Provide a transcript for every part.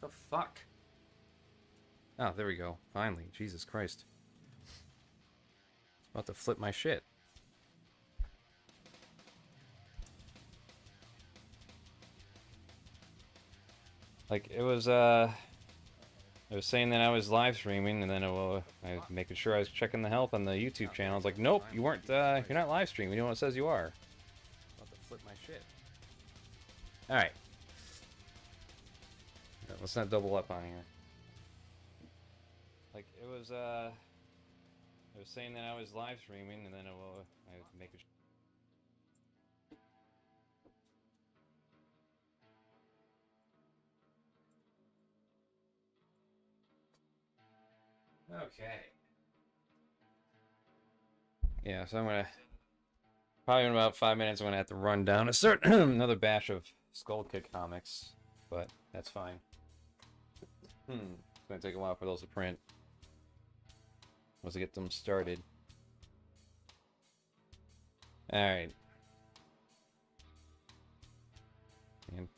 The fuck? Oh, there we go. Finally. Jesus Christ. It's about to flip my shit. Like, it was saying that I was live streaming, and then I was making sure I was checking the health on the YouTube channel. I was like, nope, you weren't, you're not live streaming. You know what it says you are. About to flip my shit. Alright. Let's not double up on here. Like, it was saying that I was live streaming, and then I was making sure. Okay. Yeah, so I'm gonna probably in about 5 minutes I'm gonna have to run down a certain another batch of Skull Kid comics, but that's fine. It's gonna take a while for those to print. Once I get them started. Alright. And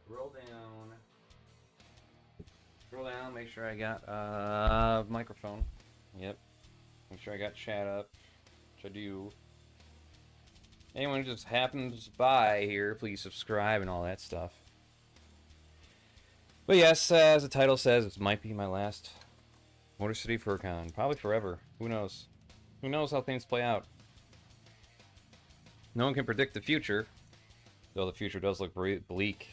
scroll down. Scroll down, make sure I got microphone. Yep. Make sure I got chat up. Which I do. Anyone who just happens by here, please subscribe and all that stuff. But yes, as the title says, it might be my last Motor City FURCON. Probably forever. Who knows? Who knows how things play out? No one can predict the future, though the future does look bleak.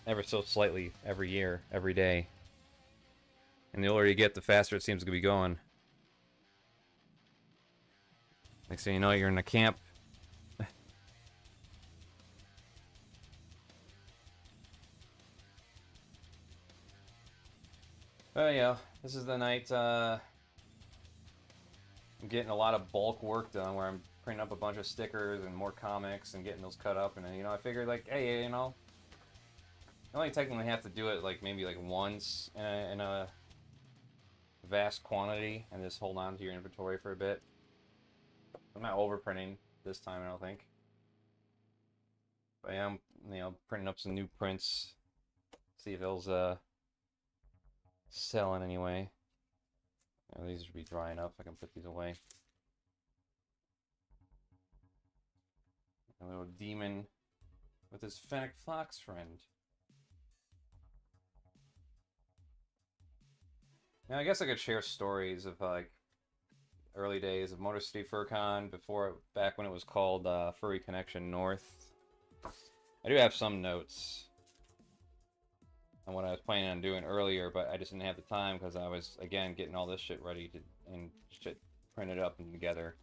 Ever so slightly, every year, every day. And the older you get, the faster it seems to be going. Next thing you know, you're in a camp. Oh yeah, this is the night I'm getting a lot of bulk work done where I'm printing up a bunch of stickers and more comics and getting those cut up, and then, you know, I figured, like, hey, you know, I only technically have to do it like maybe like once in a vast quantity and just hold on to your inventory for a bit. I'm not overprinting this time, I don't think. But I am, you know, printing up some new prints. See if those sell in any way. Oh, these should be drying up. I can put these away. A little demon with his fennec fox friend. Now, I guess I could share stories of, like, early days of Motor City FURCON back when it was called Furry Connection North. I do have some notes on what I was planning on doing earlier, but I just didn't have the time because I was, again, getting all this shit ready and shit printed up and together.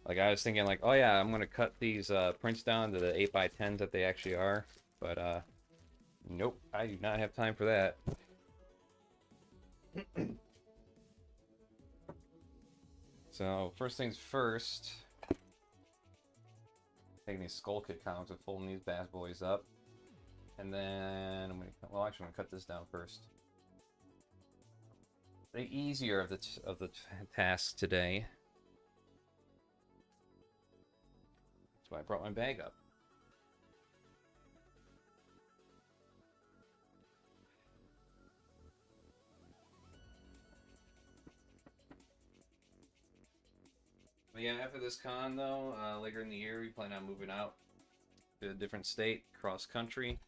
Like, I was thinking, like, oh yeah, I'm gonna cut these prints down to the 8x10s that they actually are, but nope, I do not have time for that. So, first things first, taking these Skull Kid comics and folding these bad boys up. And then I'm gonna, well, actually, I'm gonna cut this down first. The easier of the tasks today. That's why I brought my bag up. But yeah, after this con though, later in the year, we plan on moving out to a different state, cross country.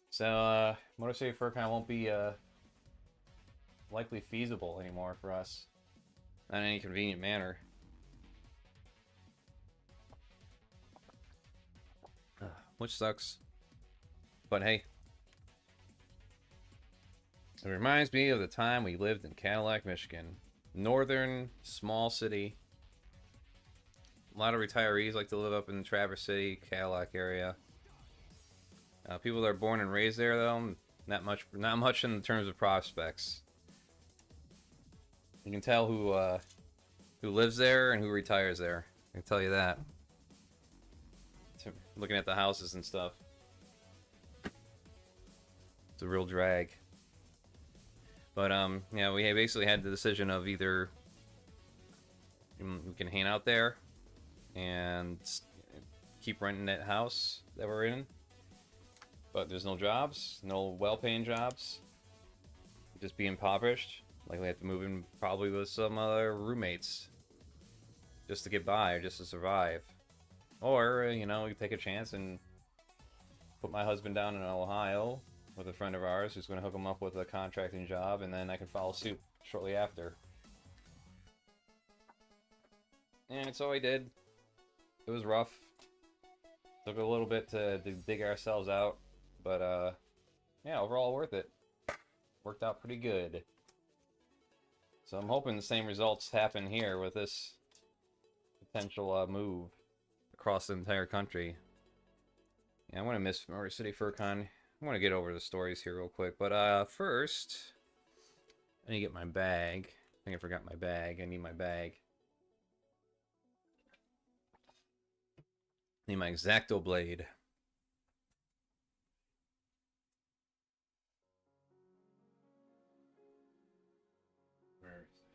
So, Motor City FURCON won't be likely feasible anymore for us. Not in any convenient manner. Which sucks. But hey. It reminds me of the time we lived in Cadillac, Michigan. Northern, small city. A lot of retirees like to live up in Traverse City, Cadillac area. People that are born and raised there, though, not much in terms of prospects. You can tell who lives there and who retires there. I can tell you that. Looking at the houses and stuff, it's a real drag. But yeah, we basically had the decision of either we can hang out there and keep renting that house that we're in. But there's no jobs, no well-paying jobs. Just be impoverished. Like we have to move in probably with some other roommates. Just to get by, or just to survive. Or, you know, we take a chance and put my husband down in Ohio with a friend of ours who's going to hook him up with a contracting job, and then I can follow suit shortly after. And so I did. It was rough. Took a little bit to dig ourselves out, but yeah, overall worth it. Worked out pretty good. So I'm hoping the same results happen here with this potential move across the entire country. Yeah, I'm gonna miss Motor City FURCON. I want to get over the stories here real quick, but first, I need to get my bag. I think I forgot my bag. I need my bag. I need my X-Acto blade. Where is it?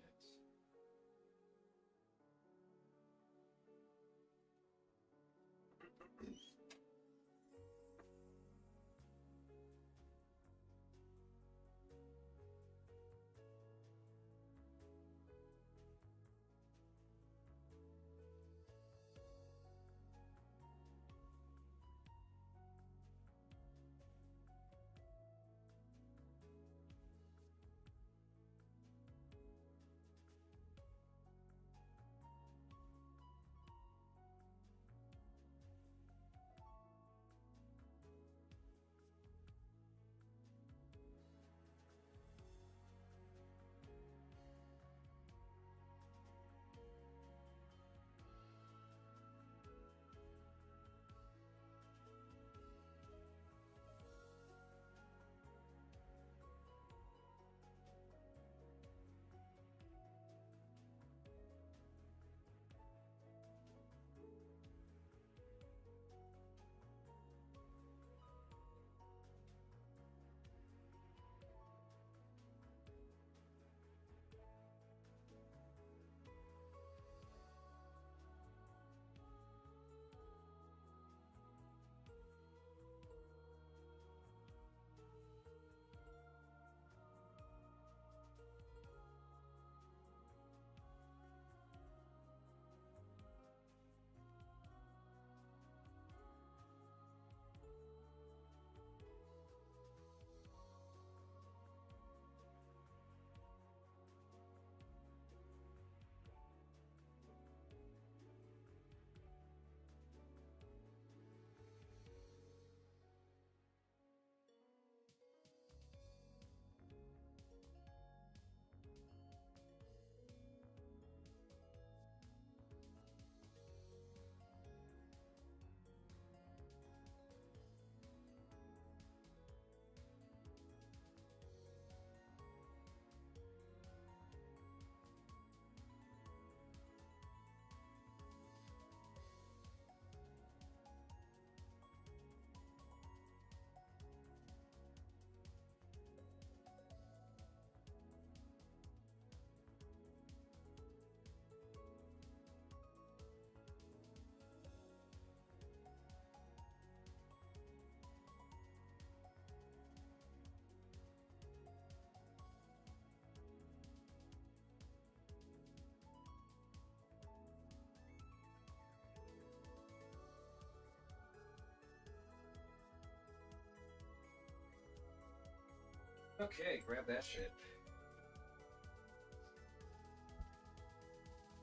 Okay, grab that shit.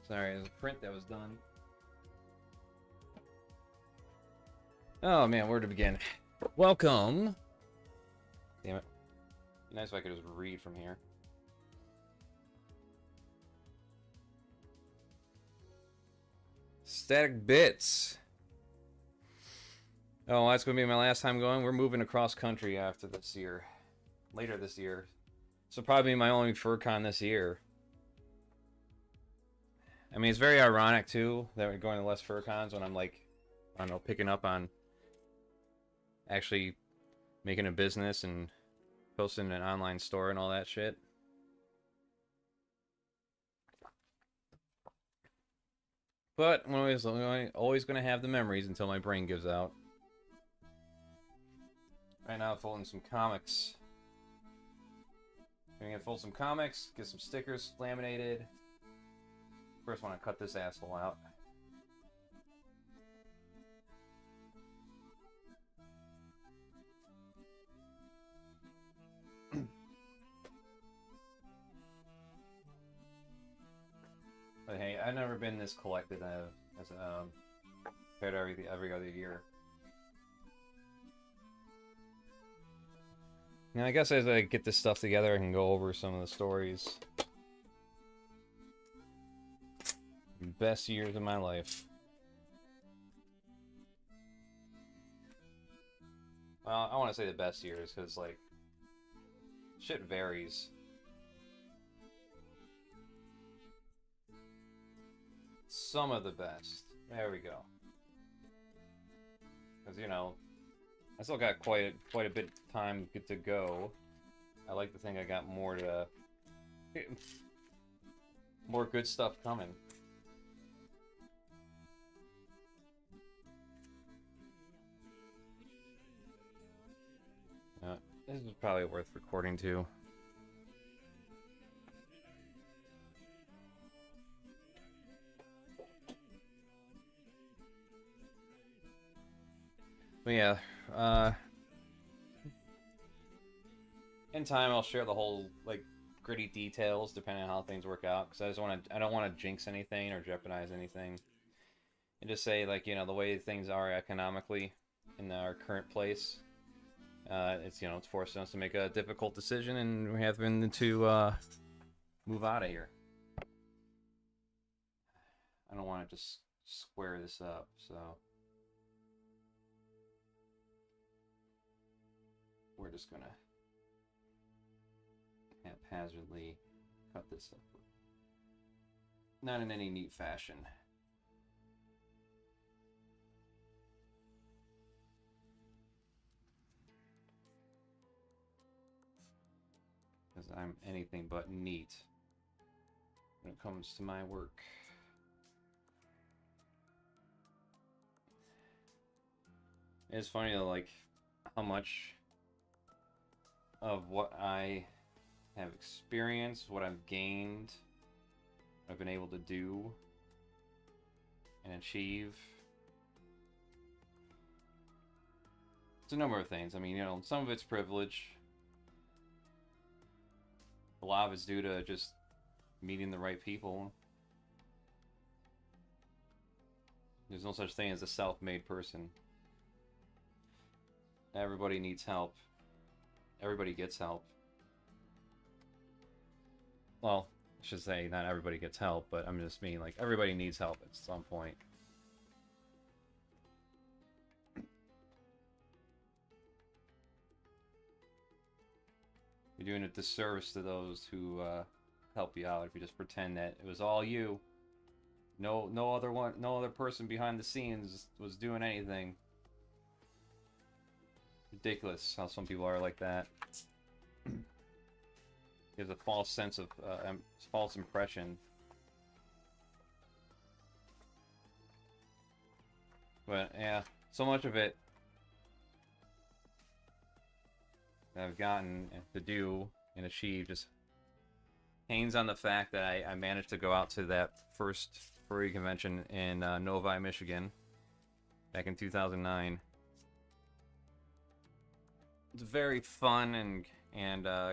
Sorry, there's a print that was done. Oh man, where to begin? Welcome. Damn it. Be nice if I could just read from here. Static Bits. Oh, that's gonna be my last time going. We're moving across country after this year. Later this year. So probably my only FurCon this year. I mean, it's very ironic too that we're going to less FurCons when I'm like, I don't know, picking up on actually making a business and posting an online store and all that shit. But I'm always going to have the memories until my brain gives out. Right now, I'm folding some comics. I'm gonna fold some comics, get some stickers laminated. First, want to cut this asshole out. But hey, I've never been this collected as compared to every other year. Now, I guess as I get this stuff together, I can go over some of the stories. Best years of my life. Well, I want to say the best years because, like, shit varies. Some of the best. There we go. Because, you know, I still got quite a bit of time to go. I like to think I got more good stuff coming. This is probably worth recording too. But yeah, in time I'll share the whole, like, gritty details depending on how things work out, because I don't want to jinx anything or jeopardize anything, and just say, like, you know, the way things are economically in our current place, it's, you know, it's forcing us to make a difficult decision, and we have to move out of here. I don't want to just square this up, so we're just gonna haphazardly cut this up. Not in any neat fashion. Because I'm anything but neat when it comes to my work. It's funny though, like, how much of what I have experienced, what I've gained, I've been able to do and achieve. It's a number of things. I mean, you know, some of it's privilege. A lot of it's due to just meeting the right people. There's no such thing as a self-made person. Everybody needs help. Everybody gets help. Well, I should say not everybody gets help, but I'm just mean, like, everybody needs help at some point. You're doing a disservice to those who help you out if you just pretend that it was all you. No other person behind the scenes was doing anything. Ridiculous how some people are like that. Gives a false sense of false impression. But yeah, so much of it that I've gotten to do and achieve just hangs on the fact that I managed to go out to that first furry convention in Novi, Michigan, back in 2009. It's very fun and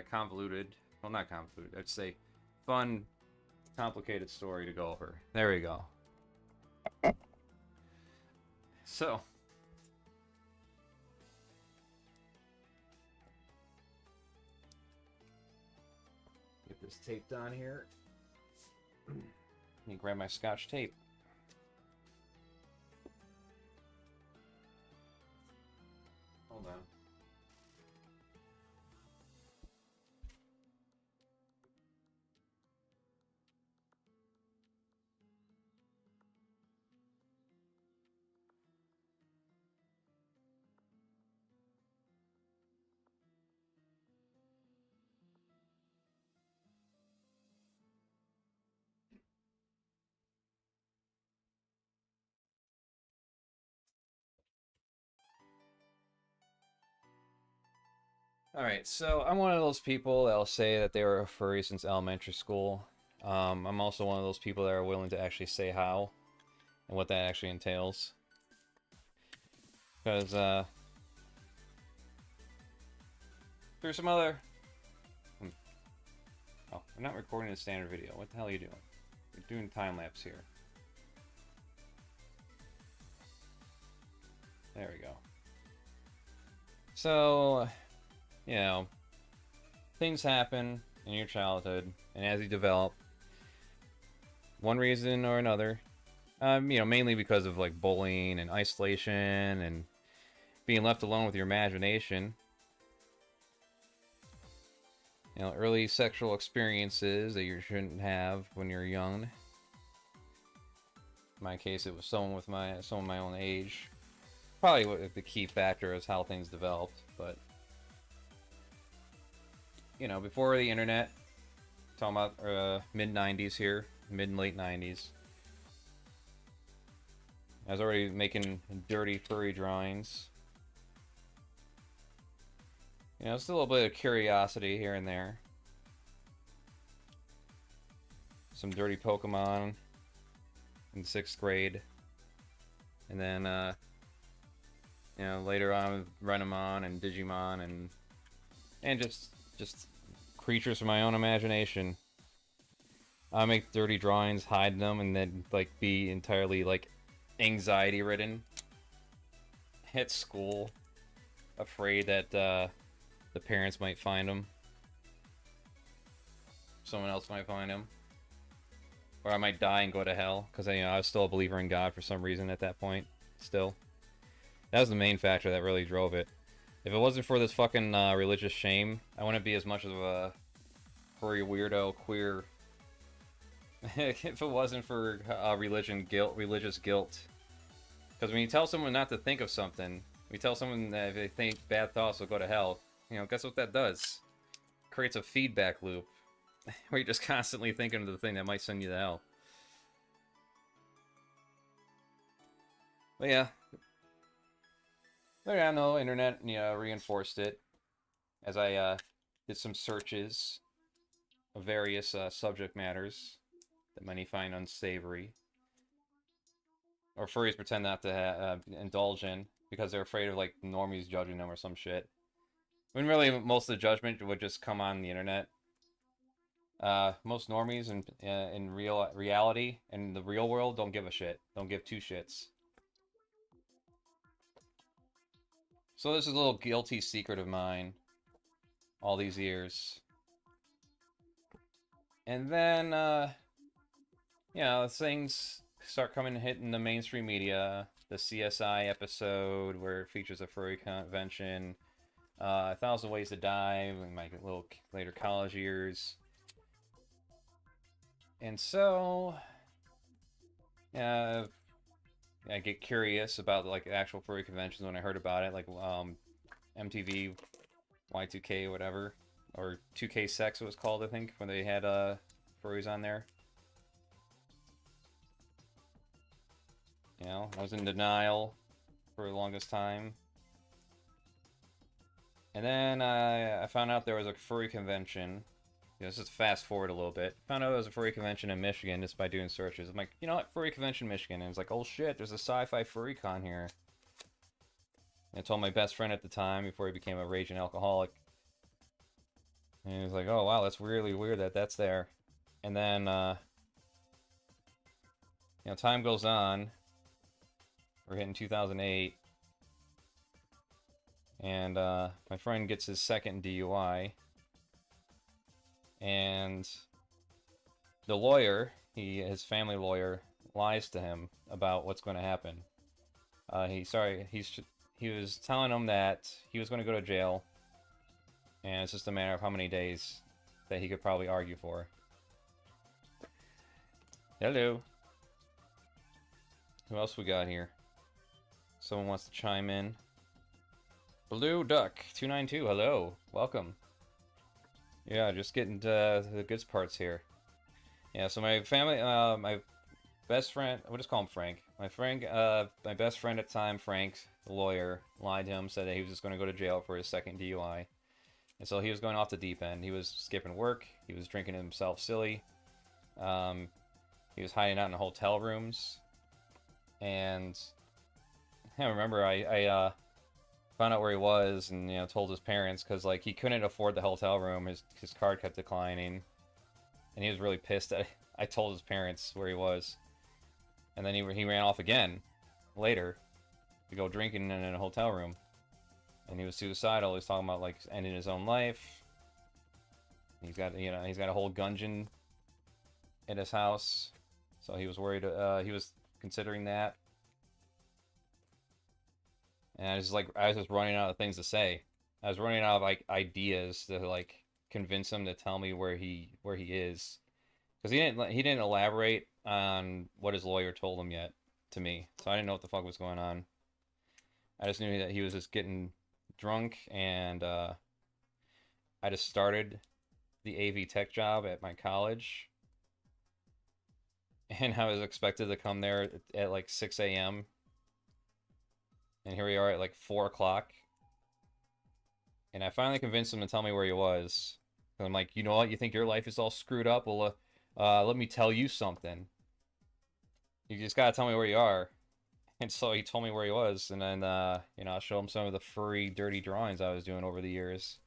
convoluted. Well, not convoluted. I'd say fun, complicated story to go over. There we go. So, get this taped on here. Let me grab my Scotch tape. Hold on. Alright, so I'm one of those people that'll say that they were a furry since elementary school. I'm also one of those people that are willing to actually say how and what that actually entails. Because, there's some other... Oh, we're not recording a standard video. What the hell are you doing? We're doing time-lapse here. There we go. So, you know, things happen in your childhood, and as you develop, one reason or another, you know, mainly because of like bullying and isolation and being left alone with your imagination. You know, early sexual experiences that you shouldn't have when you're young. In my case, it was someone with my own age. Probably what the key factor is how things developed, but you know, before the internet, talking about mid 90s here, mid and late 90s. I was already making dirty furry drawings. You know, still a little bit of curiosity here and there. Some dirty Pokemon in 6th grade. And then, you know, later on, Renamon and Digimon and just creatures from my own imagination. I make dirty drawings, hide them, and then, like, be entirely, like, anxiety-ridden. At school. Afraid that, the parents might find them. Someone else might find them. Or I might die and go to hell, because you know, I was still a believer in God for some reason at that point. Still. That was the main factor that really drove it. If it wasn't for this fucking religious shame, I wouldn't be as much of a furry weirdo queer. If it wasn't for religious guilt. Because when you tell someone not to think of something, when you tell someone that if they think bad thoughts will go to hell, you know, guess what that does? It creates a feedback loop. Where you're just constantly thinking of the thing that might send you to hell. But yeah. But yeah, no, internet, you know, reinforced it. As I did some searches of various subject matters that many find unsavory. Or furries pretend not to indulge in because they're afraid of, like, normies judging them or some shit. When really most of the judgment would just come on the internet. Most normies in reality, in the real world, don't give a shit. Don't give two shits. So this is a little guilty secret of mine. All these years. And then, you know, things start hitting the mainstream media. The CSI episode where it features a furry convention. 1,000 Ways to Die in my little later college years. And so, I get curious about like actual furry conventions when I heard about it, like MTV, Y2K, whatever, or 2K Sex it was called, I think, when they had furries on there. You know, I was in denial for the longest time. And then I found out there was a furry convention. Let's just fast forward a little bit. Found out there was a furry convention in Michigan just by doing searches. I'm like, you know what? Furry convention Michigan. And it's like, oh shit, there's a sci-fi furry con here. And I told my best friend at the time before he became a raging alcoholic. And he was like, oh wow, that's really weird that that's there. And then, you know, time goes on. We're hitting 2008. And my friend gets his second DUI. And the lawyer, his family lawyer, lies to him about what's going to happen. He was telling him that he was going to go to jail, and it's just a matter of how many days that he could probably argue for. Hello. Who else we got here? Someone wants to chime in. Blue Duck 292. Hello, welcome. Yeah, just getting to the good parts here. Yeah, so my family, my best friend, we'll just call him Frank. My best friend at the time, Frank, the lawyer, lied to him, said that he was just going to go to jail for his second DUI. And so he was going off the deep end. He was skipping work. He was drinking himself silly. He was hiding out in hotel rooms. And I remember I found out where he was and, you know, told his parents because, like, he couldn't afford the hotel room. His card kept declining. And he was really pissed that I told his parents where he was. And then he ran off again later to go drinking in a hotel room. And he was suicidal. He was talking about, like, ending his own life. He's got, you know, he's got a whole gungeon in his house. So he was worried, he was considering that. And I was just running out of things to say. I was running out of, like, ideas to, like, convince him to tell me where he is. Because he didn't elaborate on what his lawyer told him yet to me. So I didn't know what the fuck was going on. I just knew that he was just getting drunk, and I just started the AV tech job at my college, and I was expected to come there at like 6 a.m. and here we are at like 4 o'clock, and I finally convinced him to tell me where he was. And I'm like, you know what, you think your life is all screwed up? Well, let me tell you something. You just gotta tell me where you are. And so he told me where he was, and then, you know, I'll show him some of the furry, dirty drawings I was doing over the years.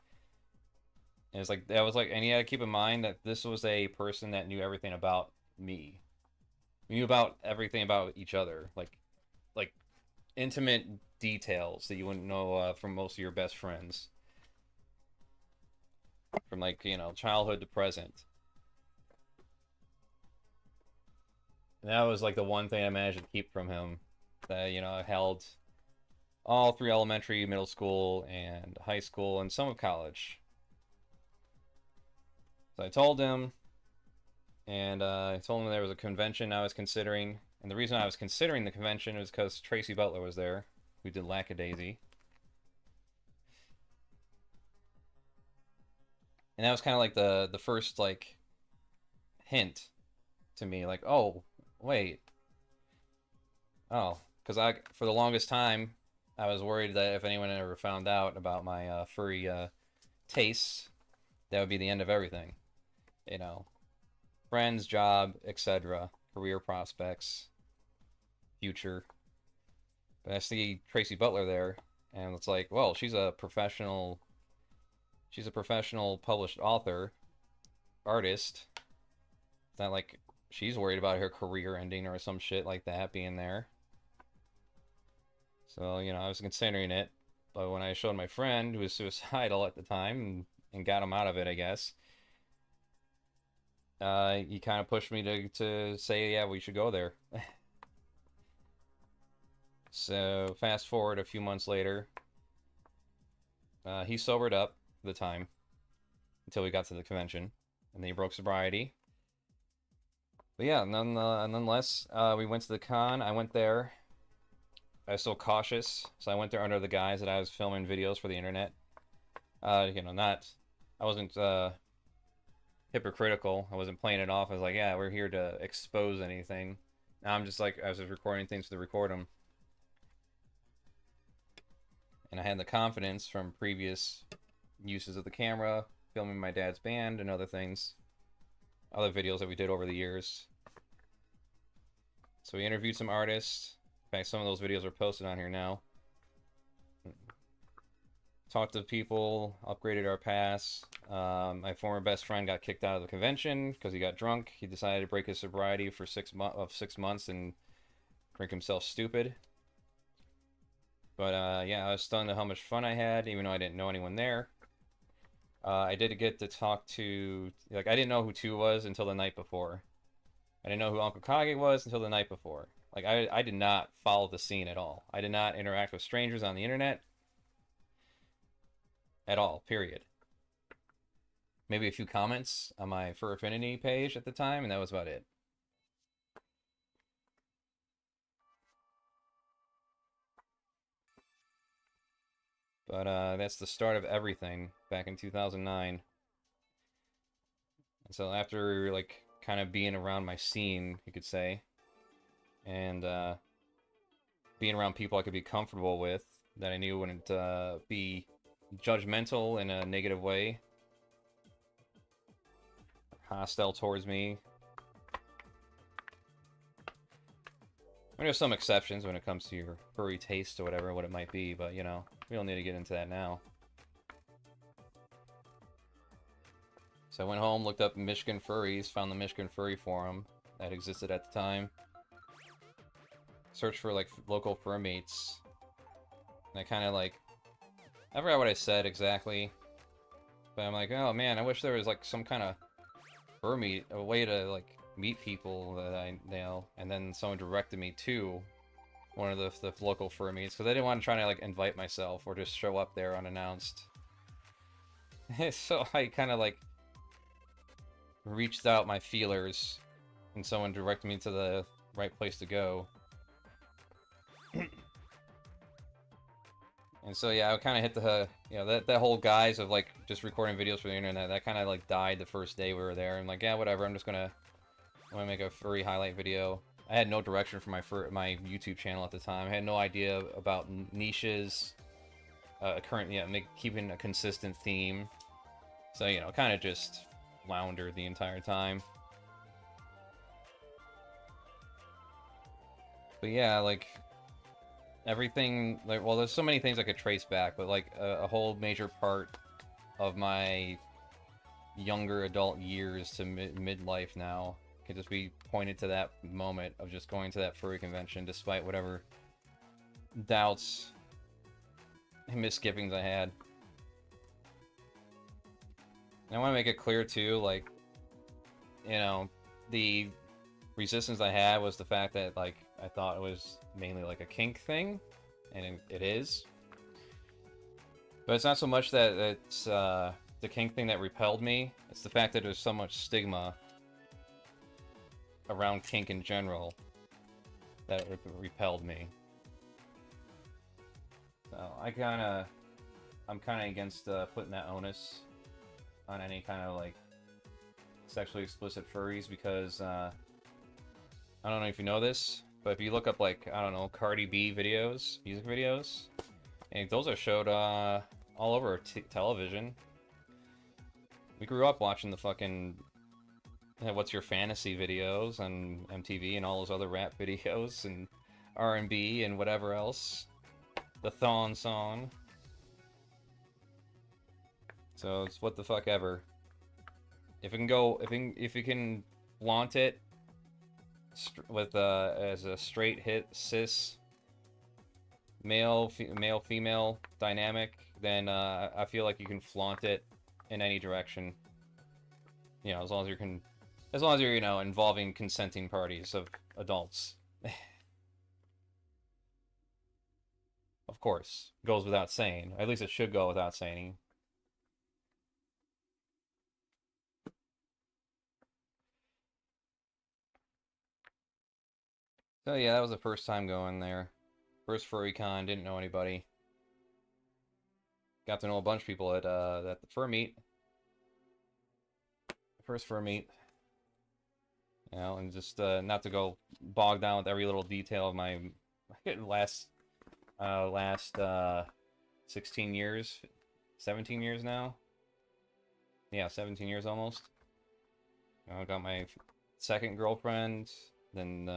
And it's like, that was like, and you gotta keep in mind that this was a person that knew everything about me. We knew about everything about each other, like intimate details that you wouldn't know from most of your best friends. From, like, you know, childhood to present. And that was like the one thing I managed to keep from him. That, you know, I held all through elementary, middle school, and high school, and some of college. So I told him, and I told him there was a convention I was considering. And the reason I was considering the convention was because Tracy Butler was there, who did Lackadaisy. And that was kind of like the first, like, hint to me, like, oh, wait. Oh, because for the longest time, I was worried that if anyone ever found out about my furry tastes, that would be the end of everything. You know, friends, job, etc., career prospects, future. But I see Tracy Butler there, and it's like, well, she's a professional published author, artist. It's not like she's worried about her career ending or some shit like that being there. So, you know, I was considering it, but when I showed my friend, who was suicidal at the time, and got him out of it, I guess, he kind of pushed me to say, yeah, we should go there. So, fast forward a few months later, he sobered up for the time, until we got to the convention, and then he broke sobriety. But yeah, nonetheless, we went to the con. I went there. I was still cautious, so I went there under the guise that I was filming videos for the internet. You know, I wasn't hypocritical. I wasn't playing it off as like, yeah, we're here to expose anything. Now I'm just like, I was just recording things to record them. And I had the confidence from previous uses of the camera, filming my dad's band and other things, other videos that we did over the years. So we interviewed some artists. In fact, some of those videos are posted on here now. Talked to people, upgraded our pass. My former best friend got kicked out of the convention because he got drunk. He decided to break his sobriety for 6 months and drink himself stupid. But yeah, I was stunned at how much fun I had, even though I didn't know anyone there. I did get to talk to, like, I didn't know who 2 was until the night before. I didn't know who Uncle Kage was until the night before. Like, I did not follow the scene at all. I did not interact with strangers on the internet at all, period. Maybe a few comments on my Fur Affinity page at the time, and that was about it. But that's the start of everything back in 2009. And so after, like, kind of being around my scene, you could say, and being around people I could be comfortable with, that I knew wouldn't be judgmental in a negative way, hostile towards me. I mean, there's some exceptions when it comes to your furry taste or whatever, what it might be, but, you know, we don't need to get into that now. So I went home, looked up Michigan Furries, found the Michigan Furry Forum that existed at the time. Searched for, like, local fur mates. And I kind of, like... I forgot what I said exactly. But I'm like, oh man, I wish there was, like, some kind of fur meet, a way to, like, meet people that I know. And then someone directed me to one of the local fur meets, because I didn't want to try to, like, invite myself or just show up there unannounced. So I kind of, like, reached out my feelers, and someone directed me to the right place to go. And so yeah, I kind of hit the, you know, that whole guise of, like, just recording videos for the internet, that kind of, like, died the first day we were there. I'm like, yeah, whatever, I'm gonna make a furry highlight video. I had no direction for my YouTube channel at the time. I had no idea about niches, keeping a consistent theme. So, you know, kind of just floundered the entire time. But yeah, like, everything, like, well, there's so many things I could trace back, but, like, a whole major part of my younger adult years to midlife now can just be pointed to that moment of just going to that furry convention, despite whatever doubts and misgivings I had. And I want to make it clear, too, like, you know, the resistance I had was the fact that, like, I thought it was mainly, like, a kink thing, and it is. But it's not so much that it's the kink thing that repelled me, it's the fact that there's so much stigma around kink in general that repelled me. So I'm kind of against putting that onus on any kind of, like, sexually explicit furries, because I don't know if you know this, but if you look up, like, I don't know, Cardi B videos, music videos, and those are showed all over television. We grew up watching the fucking What's Your Fantasy videos on MTV and all those other rap videos and R&B and whatever else. The Thon song. So it's what the fuck ever. If you can flaunt it with as a straight hit cis male female dynamic, then I feel like you can flaunt it in any direction. You know, as long as you're, you know, involving consenting parties of adults. Of course, goes without saying. At least it should go without saying. So yeah, that was the first time going there. First FurryCon, didn't know anybody. Got to know a bunch of people at the fur meet. First fur meet. You know, and just not to go bogged down with every little detail of my last 16 years, 17 years now. Yeah, 17 years almost. You know, I got my second girlfriend, then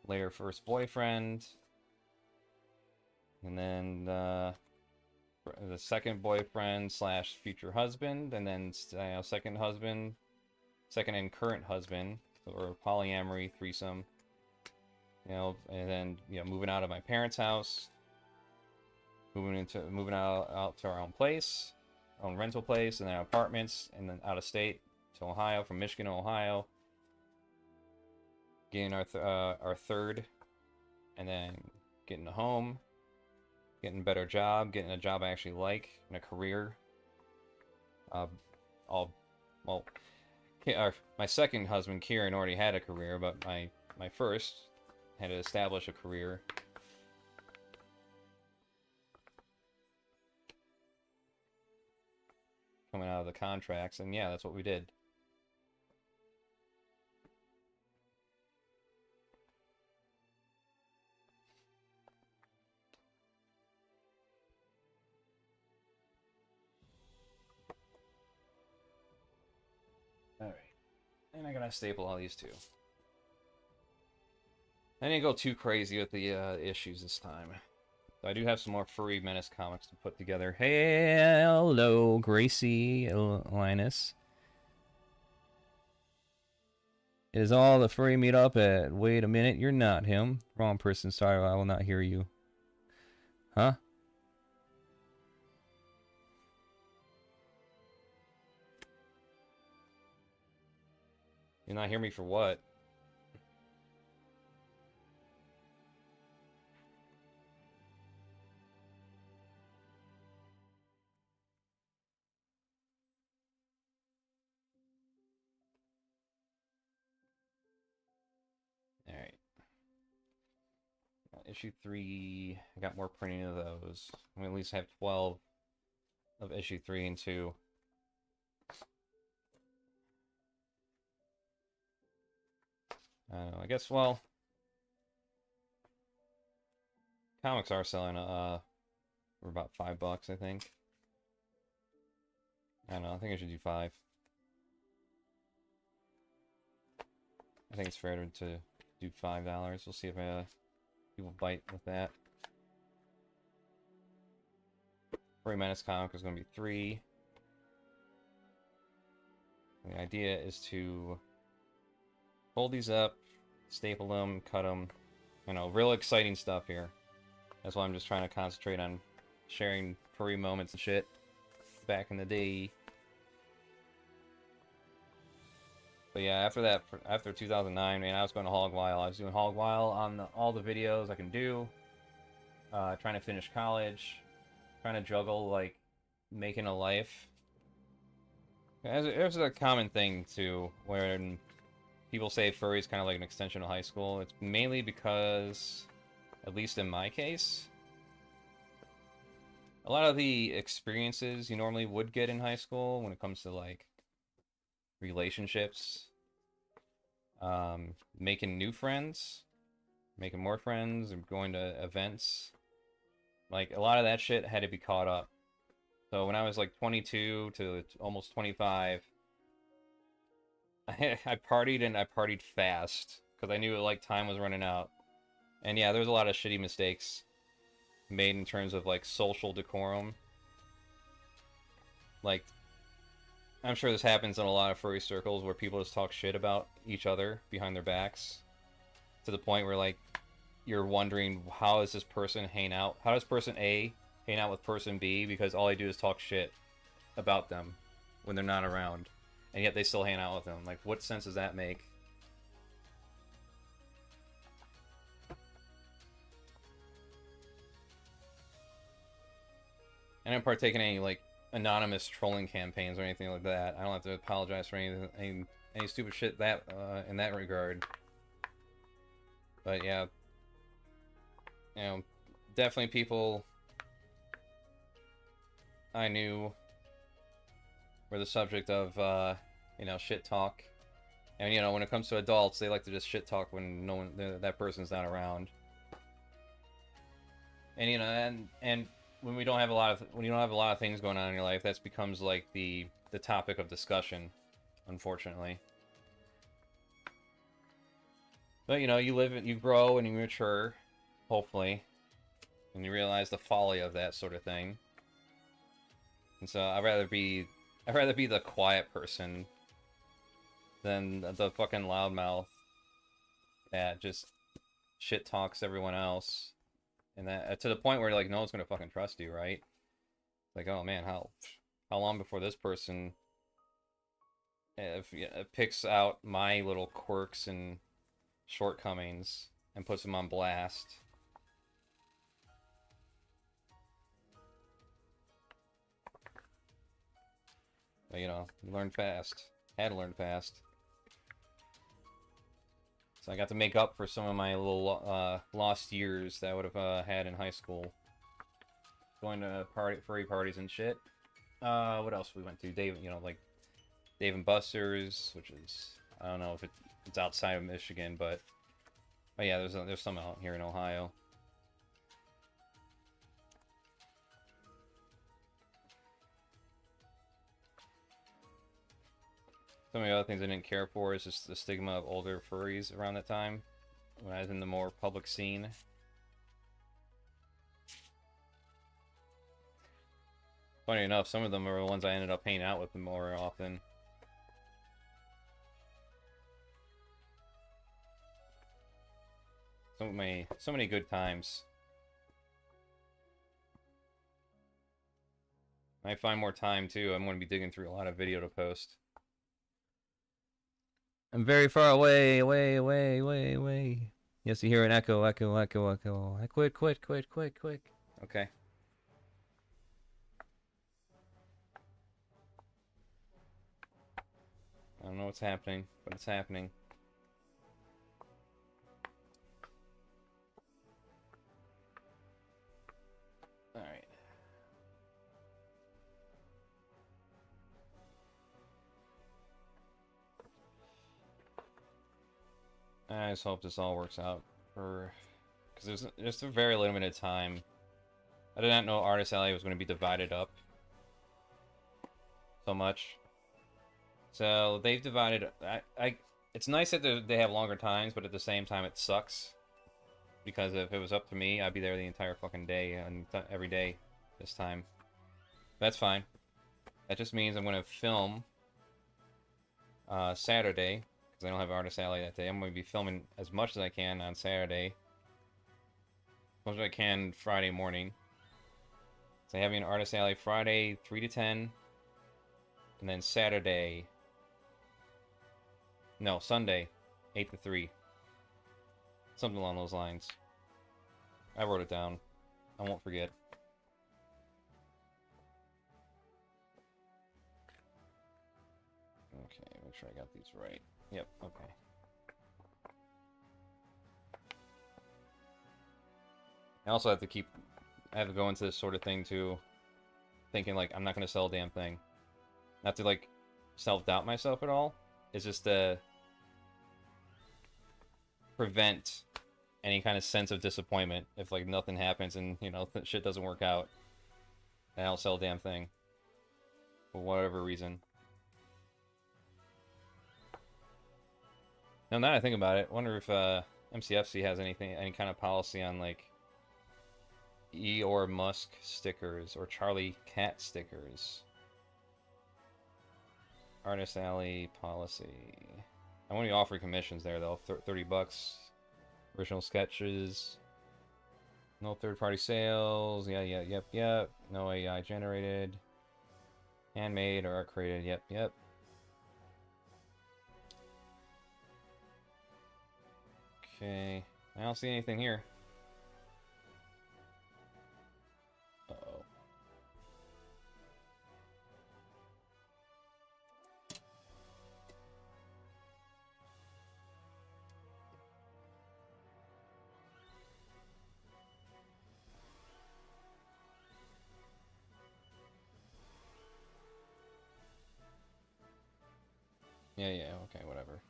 later first boyfriend, and then the second boyfriend slash future husband, and then second and current husband, or polyamory threesome. You know, and then, you know, moving out of my parents' house, moving out to our own place, own rental place, and then apartments, and then out of state to Ohio, from Michigan to Ohio, getting our third, and then getting a home, getting a better job, getting a job I actually like, and a career. My second husband, Kieran, already had a career, but my first had to establish a career. Coming out of the contracts, and yeah, that's what we did. And I gotta staple all these too. I didn't go too crazy with the issues this time. I do have some more Furry Menace comics to put together. Hello, Gracie Linus. Is all the furry meet up at... Wait a minute, you're not him. Wrong person, sorry, I will not hear you. Huh? You not hear me for what? Alright. Issue 3, I got more printing of those. We at least have 12 of issue 3 and 2. I don't know, I guess, well... Comics are selling, for about $5, I think. I don't know, I think I should do 5. I think it's fair to do $5. We'll see if people bite with that. Furry Menace comic is going to be 3. And the idea is to fold these up, staple them, cut them. You know, real exciting stuff here. That's why I'm just trying to concentrate on sharing furry moments and shit back in the day. But yeah, after that, after 2009, man, I was going to Hog Wild. I was doing Hog Wild on all the videos I can do. Trying to finish college. Trying to juggle, like, making a life. There's a common thing, too, when people say furry is kind of like an extension of high school. It's mainly because, at least in my case, a lot of the experiences you normally would get in high school when it comes to, like, relationships, making new friends, making more friends, and going to events. Like, a lot of that shit had to be caught up. So when I was like 22 to almost 25, I partied, and I partied fast because I knew like time was running out. And yeah, there was a lot of shitty mistakes made in terms of like social decorum. Like, I'm sure this happens in a lot of furry circles where people just talk shit about each other behind their backs to the point where, like, you're wondering, how is this person hang out? How does person A hang out with person B? Because all they do is talk shit about them when they're not around, and yet they still hang out with them. Like, what sense does that make? I didn't partake in any, like, anonymous trolling campaigns or anything like that. I don't have to apologize for any stupid shit that in that regard. But yeah, you know, definitely people I knew were the subject of you know, shit talk. And you know, when it comes to adults, they like to just shit talk when no one, that person's not around. And you know, and when you don't have a lot of things going on in your life, that becomes like the topic of discussion, unfortunately. But you know, you grow and you mature, hopefully, and you realize the folly of that sort of thing. And so I'd rather be the quiet person than the fucking loudmouth that just shit talks everyone else. And that to the point where, like, no one's gonna fucking trust you, right? Like, oh man, how long before this person picks out my little quirks and shortcomings and puts them on blast? But, you know, you learn fast. Had to learn fast. So I got to make up for some of my little lost years that I would have had in high school. Going to furry parties and shit. What else we went to? Dave and Buster's, which is, I don't know if it's outside of Michigan, but yeah, there's some out here in Ohio. Some of the other things I didn't care for is just the stigma of older furries around that time, when I was in the more public scene. Funny enough, some of them are the ones I ended up hanging out with more often. So many good times. I find more time too. I'm going to be digging through a lot of video to post. I'm very far away, away. Yes, you hear an echo. I quit. Okay. I don't know what's happening, but it's happening. Alright. I just hope this all works out for... Because there's just a very limited time. I did not know Artist Alley was going to be divided up so much. So they've divided... it's nice that they have longer times, but at the same time it sucks. Because if it was up to me, I'd be there the entire fucking day and every day this time. That's fine. That just means I'm going to film Saturday, because I don't have Artist Alley that day. I'm going to be filming as much as I can on Saturday. As much as I can Friday morning. So having an Artist Alley Friday 3 to 10, and then Saturday... No, Sunday 8 to 3. Something along those lines. I wrote it down. I won't forget. Okay, make sure I got these right. Yep, okay. I also have to I have to go into this sort of thing too, thinking like, I'm not going to sell a damn thing. Not to like, self-doubt myself at all. It's just to prevent any kind of sense of disappointment if like nothing happens and, you know, shit doesn't work out. And I don't sell a damn thing. For whatever reason. Now that I think about it, I wonder if MCFC has any kind of policy on like Eeyore Musk stickers or Charlie Cat stickers. Artist Alley policy. I won't be offering commissions there though. 30 bucks. Original sketches. No third-party sales. Yep. No AI generated. Handmade or art created. Yep. Okay. I don't see anything here. Uh-oh. Yeah, okay, whatever.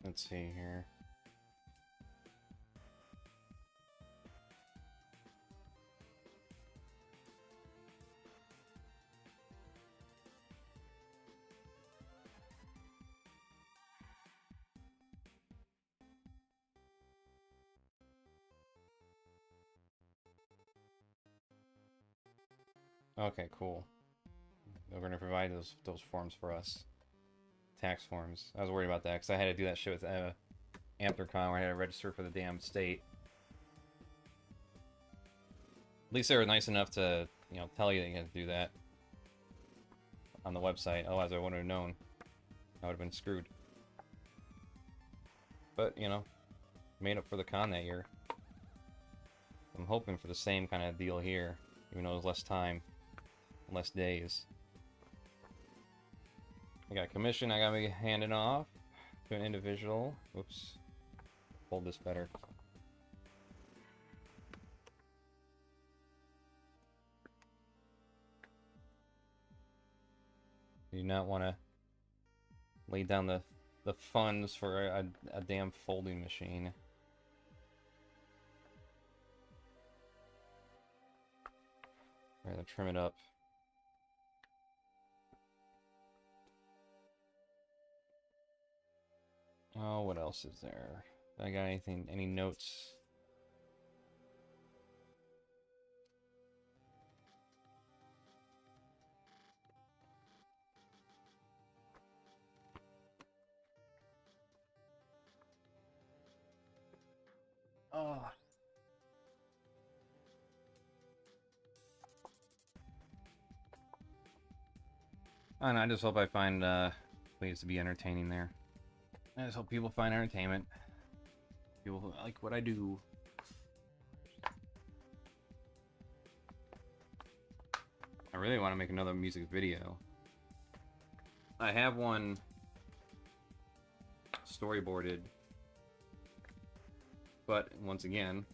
Let's see here. Okay, cool. They're going to provide those forms for us. Tax forms. I was worried about that because I had to do that shit with FURCON where I had to register for the damn state. At least they were nice enough to, you know, tell you that you had to do that on the website. Otherwise, I wouldn't have known. I would have been screwed. But, you know, made up for the con that year. I'm hoping for the same kind of deal here, even though there's less time, less days. I got a commission I gotta be handing off to an individual. Oops. Hold this better. You do not want to lay down the funds for a damn folding machine. Alright, I'll trim it up. Oh, what else is there? I got anything, any notes? Oh. And I just hope I find ways to be entertaining there. I just hope people find entertainment. People like what I do. I really want to make another music video. I have one storyboarded, but once again,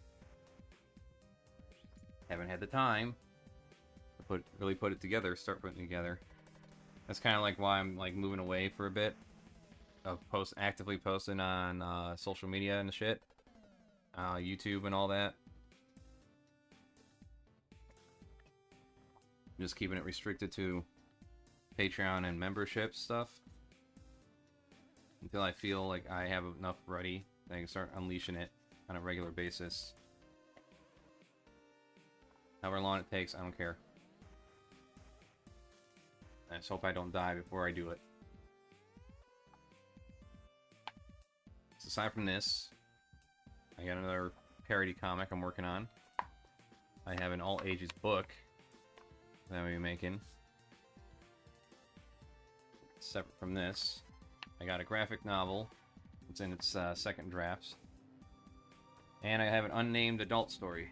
haven't had the time to really put it together, start putting it together. That's kind of like why I'm like moving away for a bit of actively posting on social media and shit, YouTube and all that. Just keeping it restricted to Patreon and membership stuff until I feel like I have enough ready that I can start unleashing it on a regular basis. However long it takes, I don't care. I just hope I don't die before I do it. So aside from this, I got another parody comic I'm working on. I have an all ages book that I'll be making. Separate from this, I got a graphic novel. It's in its second drafts. And I have an unnamed adult story.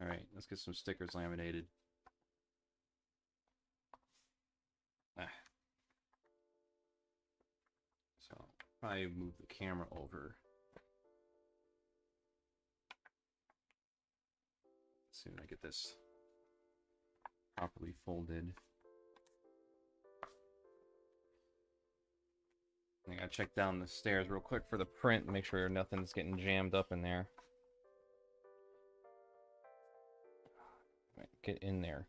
Alright, let's get some stickers laminated. So, probably move the camera over. Let's see if I get this properly folded. I gotta check down the stairs real quick for the print and make sure nothing's getting jammed up in there. Right, get in there.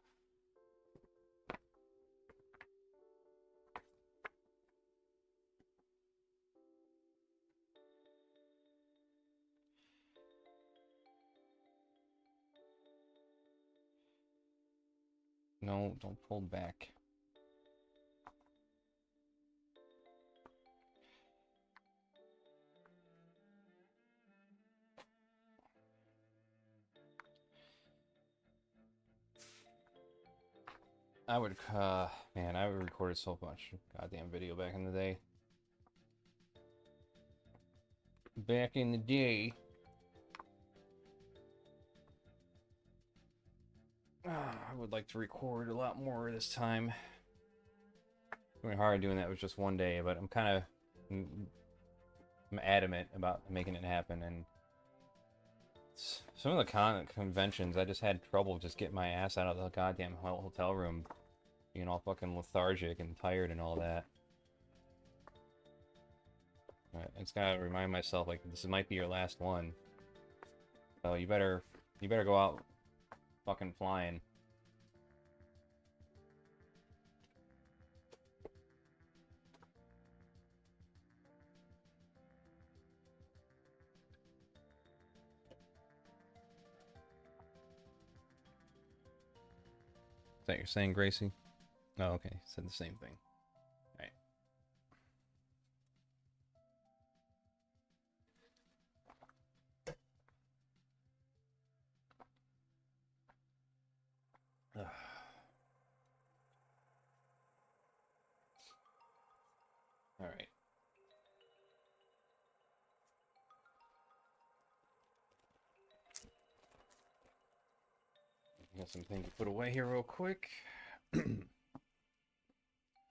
No, don't fold back. I would, man, I would recorded so much goddamn video back in the day. Back in the day. I would like to record a lot more this time. Really hard doing that with just one day, but I'm kind of I'm adamant about making it happen. And some of the conventions, I just had trouble just getting my ass out of the goddamn hotel room, being all fucking lethargic and tired and all that. I just gotta remind myself, like, this might be your last one, so you better go out fucking flying. Is that you're saying, Gracie? Oh, okay. Said the same thing. Alright. Got some things to put away here real quick.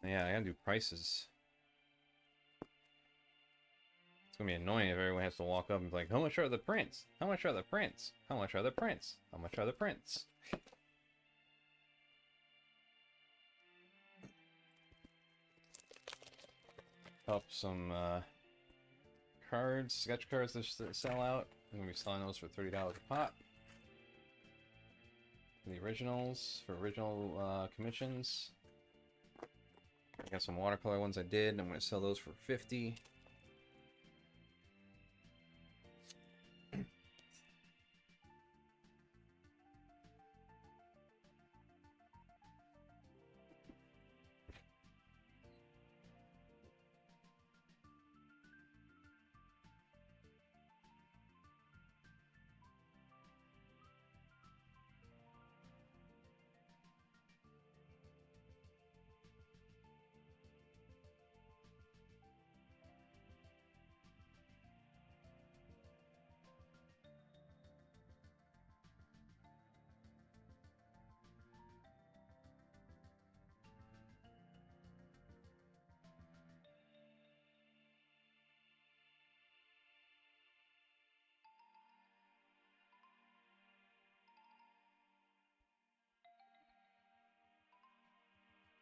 Yeah, I gotta do prices. It's gonna be annoying if everyone has to walk up and be like, how much are the prints? How much are the prints? How much are the prints? How much are the prints? Up some cards, sketch cards that sell out. I'm gonna be selling those for $30 a pop. The originals, for original commissions. I got some watercolor ones I did, and I'm gonna sell those for $50.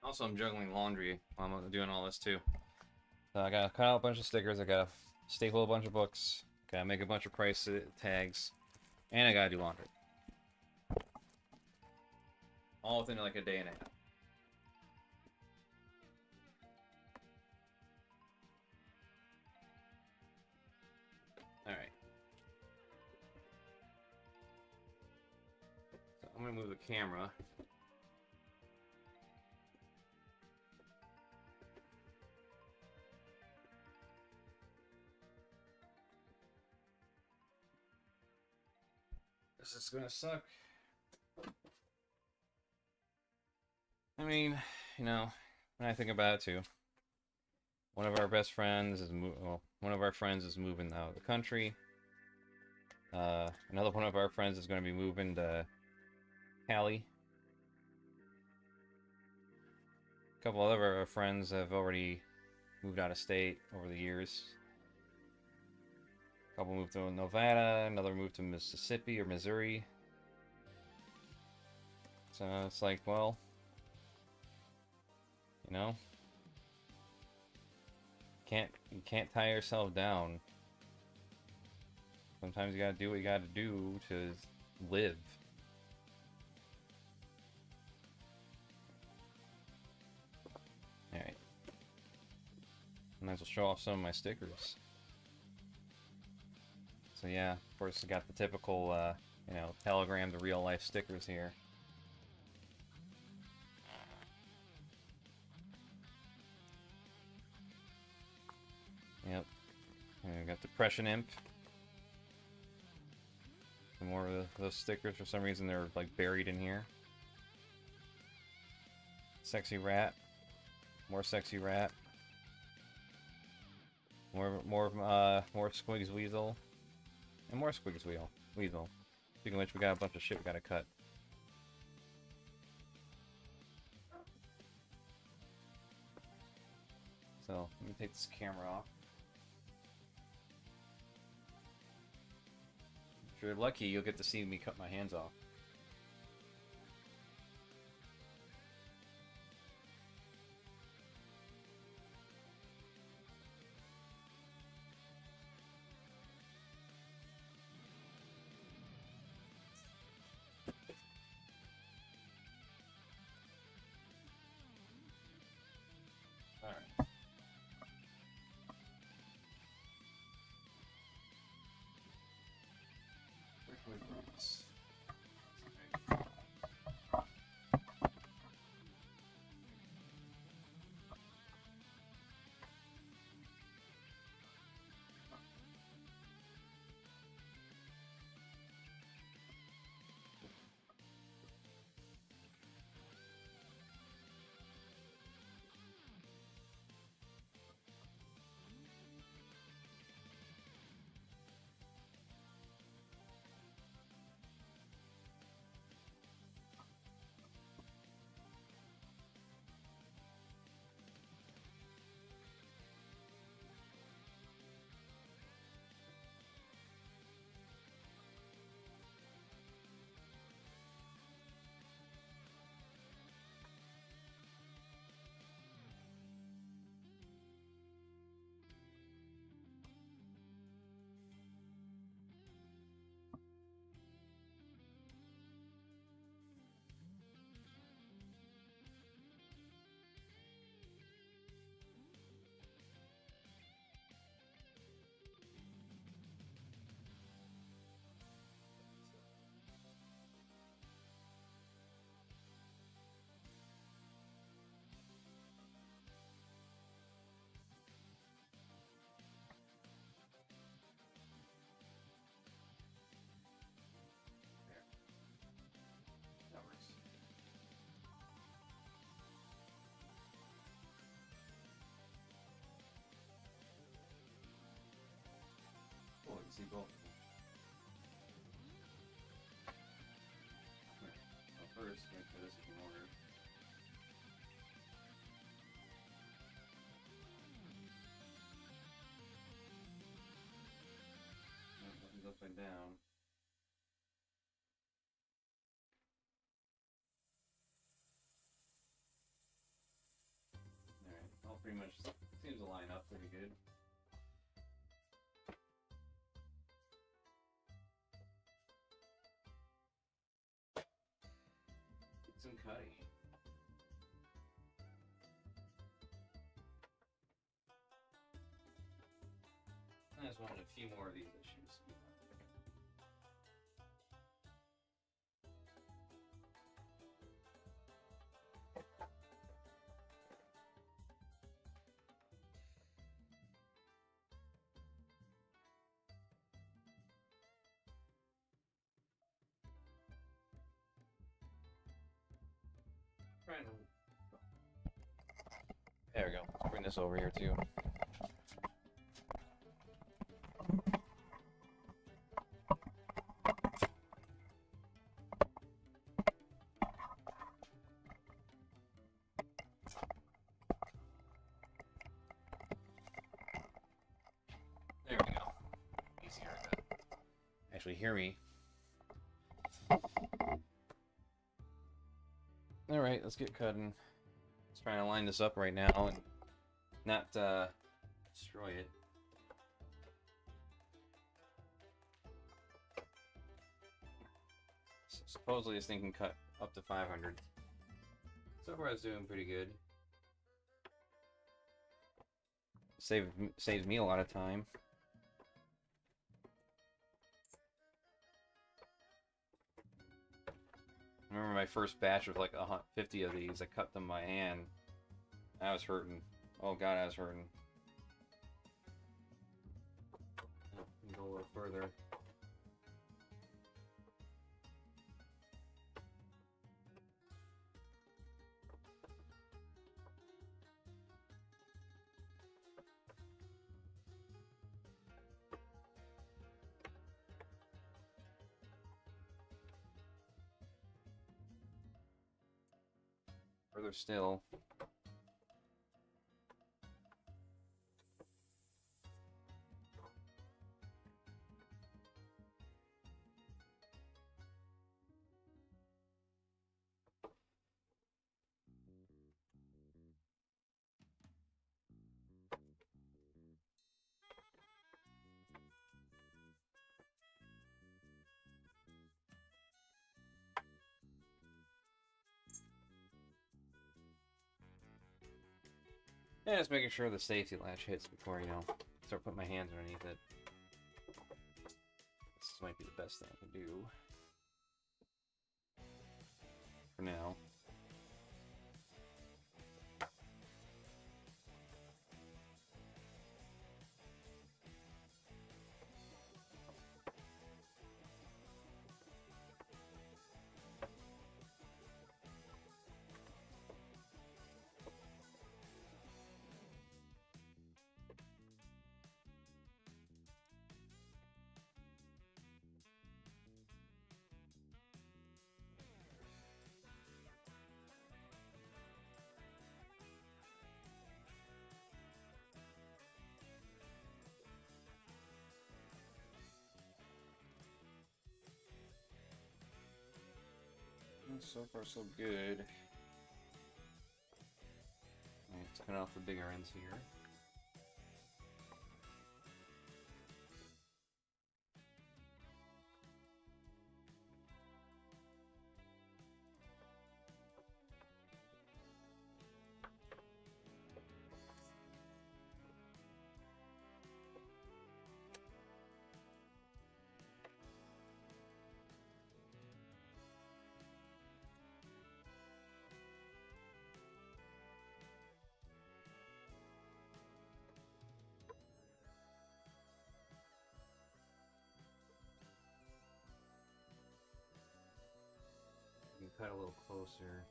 Also, I'm juggling laundry while I'm doing all this too. So I gotta cut out a bunch of stickers, I gotta staple a bunch of books, gotta make a bunch of price tags, and I gotta do laundry. All within like a day and a half. Alright. So I'm gonna move the camera. This is gonna suck. I mean, you know, when I think about it too, one of our best friends is one of our friends is moving out of the country. Another one of our friends is going to be moving to Cali. A couple other our friends have already moved out of state over the years. A couple moved to Nevada, another moved to Mississippi or Missouri. So it's like, well, you know, you can't tie yourself down. Sometimes you gotta do what you gotta do to live. Alright. Might as well show off some of my stickers. So yeah, of course I got the typical, you know, Telegram to real life stickers here. Yep. And we got Depression Imp. Some more of those stickers, for some reason they're like buried in here. Sexy Rat. More Sexy Rat. More Squigs Weasel. And more Squigs Weasel. Speaking of which, we got a bunch of shit we gotta cut. So, let me take this camera off. If you're lucky, you'll get to see me cut my hands off. Alright. do both. Well, first, make sure this is in order. Buttons upside down. Alright, all pretty much seems to line up pretty good. Get some cutty. I just wanted a few more of these issues. There we go. Let's bring this over here too. There we go. Easier to actually hear me. Alright, let's get cutting. Just trying to line this up right now and not destroy it. So supposedly this thing can cut up to 500. So far it's doing pretty good. Saves me a lot of time. I remember my first batch with like 50 of these. I cut them by hand. I was hurting. Oh god, I was hurting. Go a little further. Further still. Yeah, just making sure the safety latch hits before, you know, start putting my hands underneath it. This might be the best thing I can do. For now. So far, so good. Alright, let's cut off the bigger ends here. Cut a little closer.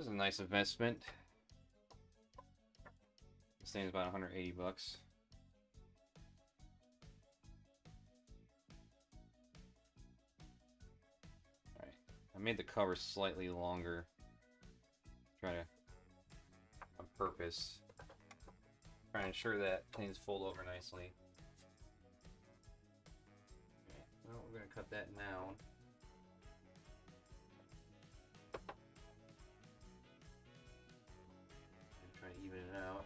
This is a nice investment. This thing is about 180 bucks. Alright, I made the cover slightly longer. Trying to, on purpose, trying to ensure that things fold over nicely. Okay, well, we're going to cut that now. And try to even it out.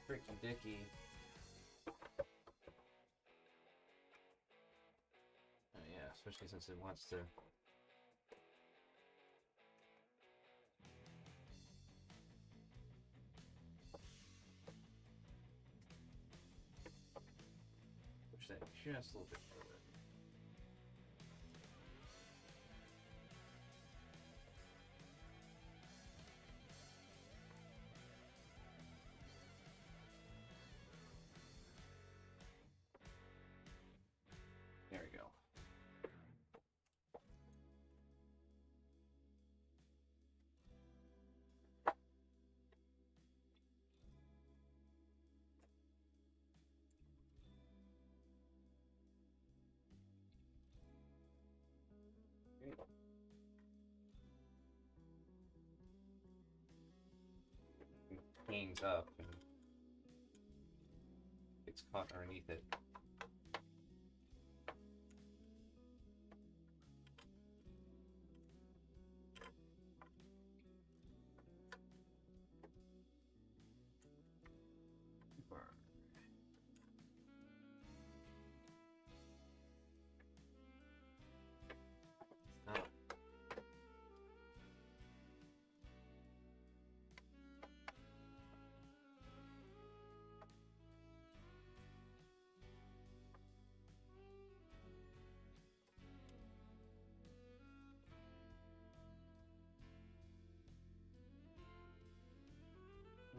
Freaking dicky. Oh yeah, especially since it wants to. Push that just a little bit further. There we go. Hangs up and gets caught underneath it.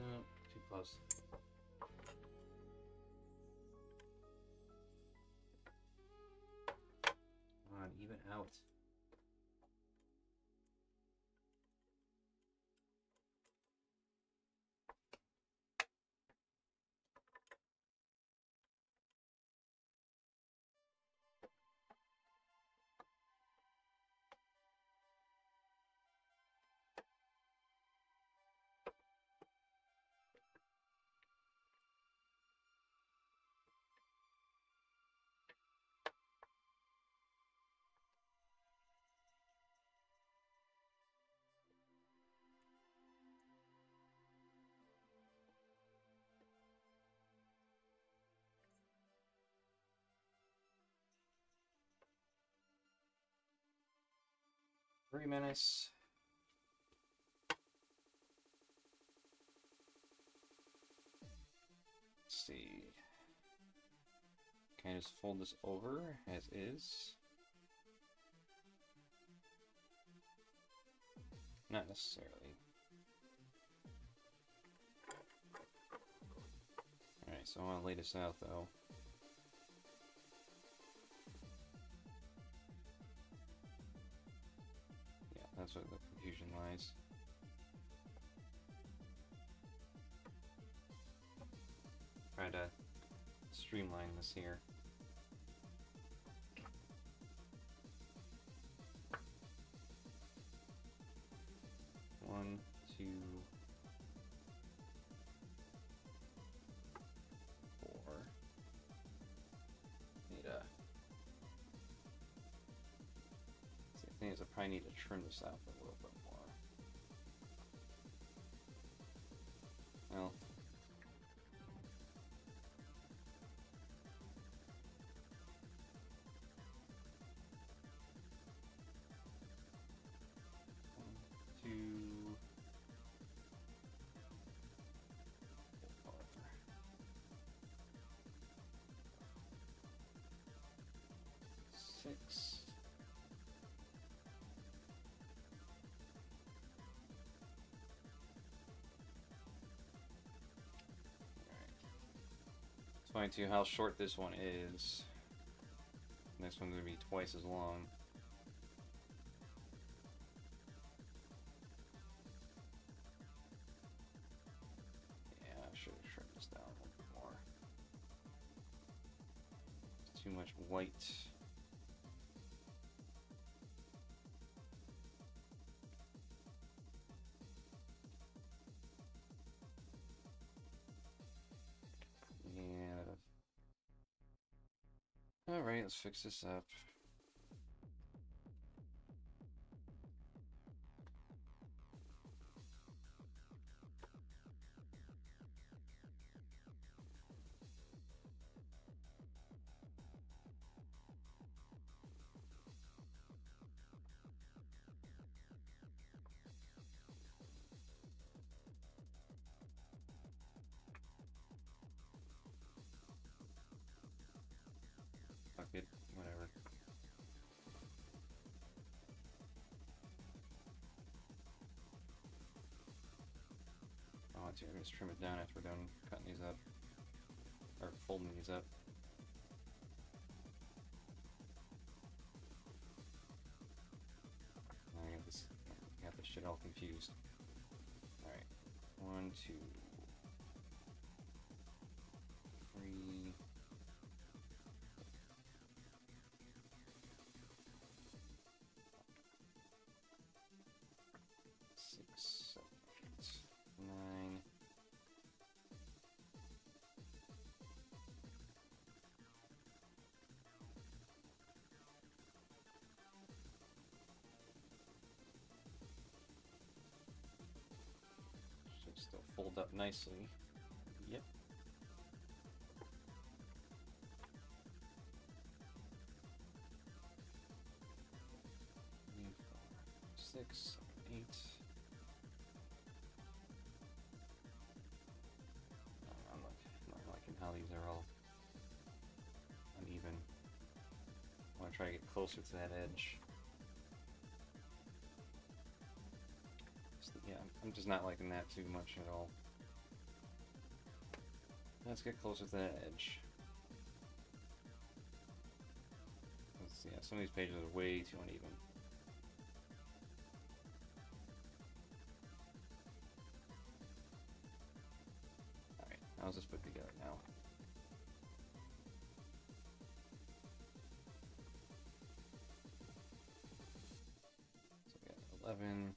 Oh. 2 close. Come on, even out. Three minutes. Let's see. Can I just fold this over as is? Not necessarily. Alright, so I want to lay this out though. Yeah, that's where the confusion lies. Try to streamline this here. One, two, four. Need a. See, the thing is, I probably need to trim this out a little bit more. Well. Six. All right. 22. How short this one is. Next one's gonna be twice as long. Yeah, I should have trimmed this down a little bit more. Too much white. Yeah. Alright, let's fix this up. Fuck it, whatever. Oh, it's gonna just trim it down after we're done cutting these up. Or folding these up. I got this shit all confused. Alright. 1, 2, 3. 6, 7, 8, 9. Should still fold up nicely. Yep. 6, 8. I'm not liking how these are all uneven. I want to try to get closer to that edge. Yeah, I'm just not liking that too much at all. Let's get closer to that edge. Yeah, some of these pages are way too uneven. Alright, how's this put together now? So we got 11.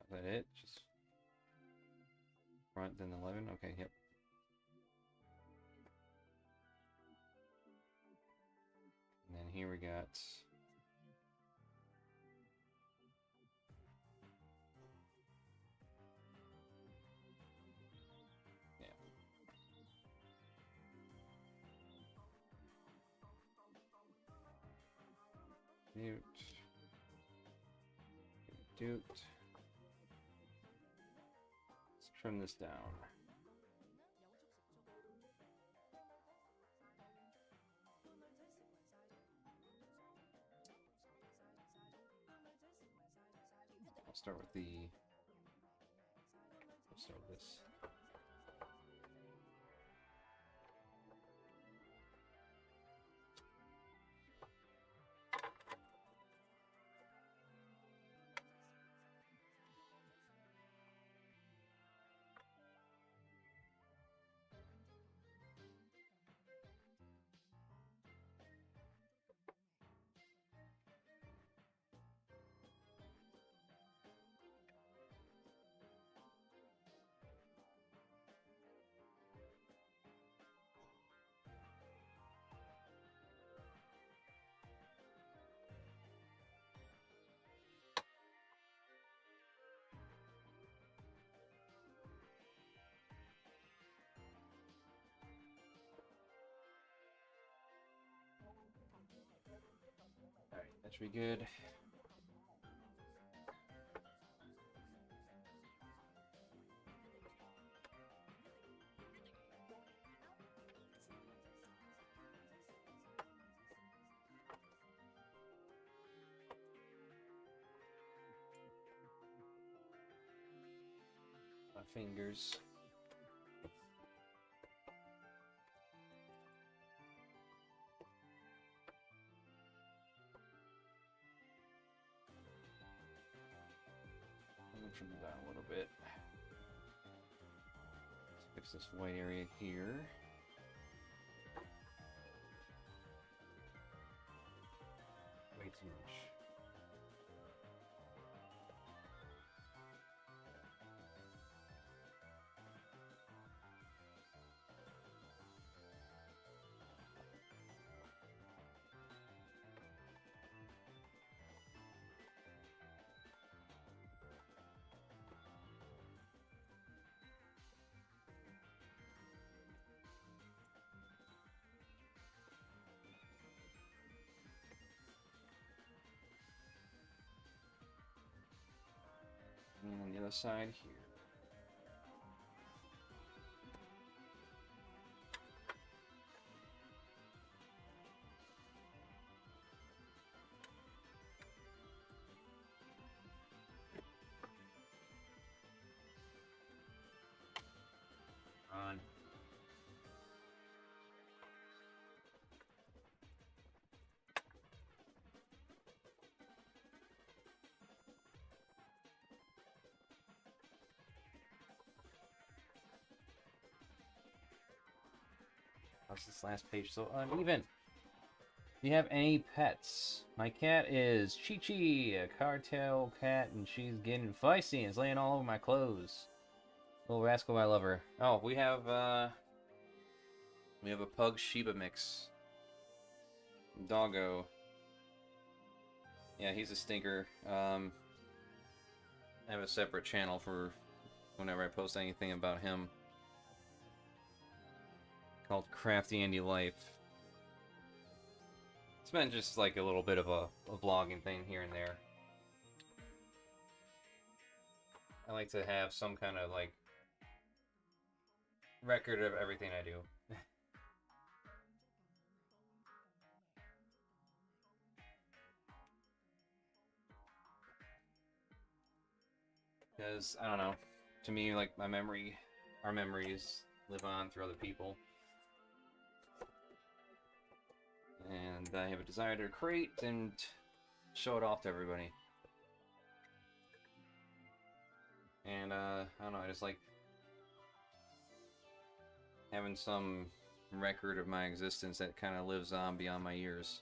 Is that it? Just front, then 11? Okay, yep. And then here we got... Yeah. Mute. Mute. Let's trim this down. I'll start with let's start with this. Alright, that should be good. fingers. Trim it down a little bit. Let's fix this white area here. Way too much. And on the other side here. On. How's this last page so uneven? Do you have any pets? My cat is Chi-Chi, a cartel cat, and she's getting feisty and is laying all over my clothes. Little rascal, I love her. Oh, we have a pug Shiba mix. Doggo. Yeah, he's a stinker. I have a separate channel for whenever I post anything about him. Called Crafty Andy Life. It's been just like a little bit of a vlogging thing here and there. I like to have some kind of like record of everything I do. Because, I don't know, to me, like, our memories live on through other people. And I have a desire to create and show it off to everybody. And, I don't know, I just like having some record of my existence that kind of lives on beyond my years.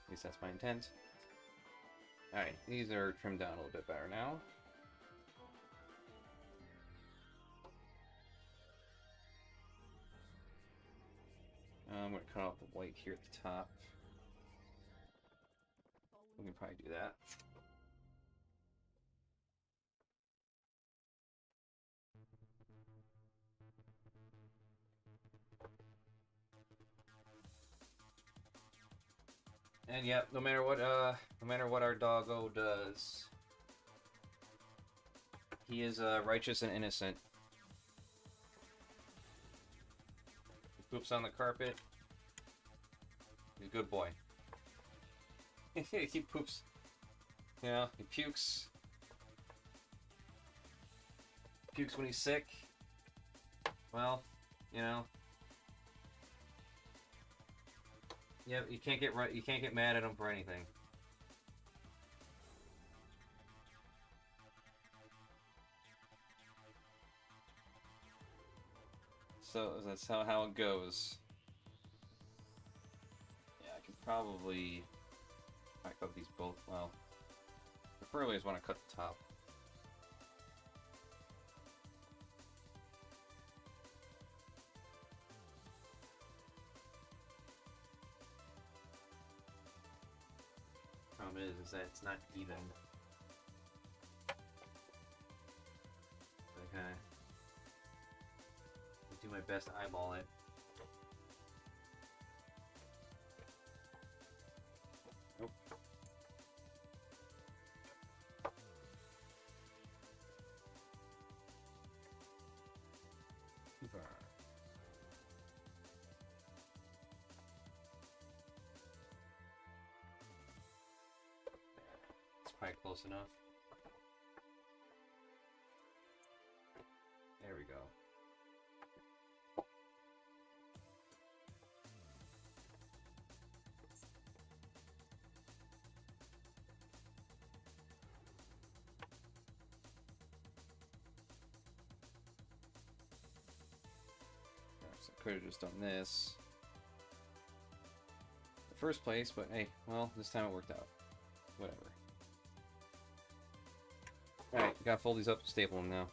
At least that's my intent. Alright, these are trimmed down a little bit better now. I'm going to cut off the white here at the top. We can probably do that. And yeah, no matter what our doggo does, he is righteous and innocent. He poops on the carpet. He's a good boy. He poops. You know, he pukes. Pukes when he's sick. Well, you know. Yeah, you can't get mad at him for anything. So that's how it goes. Yeah, I can probably cut these both. Well, preferably I just want to cut the top. Problem is that it's not even. Okay. I'll do my best to eyeball it. Nope. Too far. It's probably close enough. go. So I could have just done this in the first place, but hey, well, this time it worked out. Whatever. Alright, gotta fold these up, staple them now.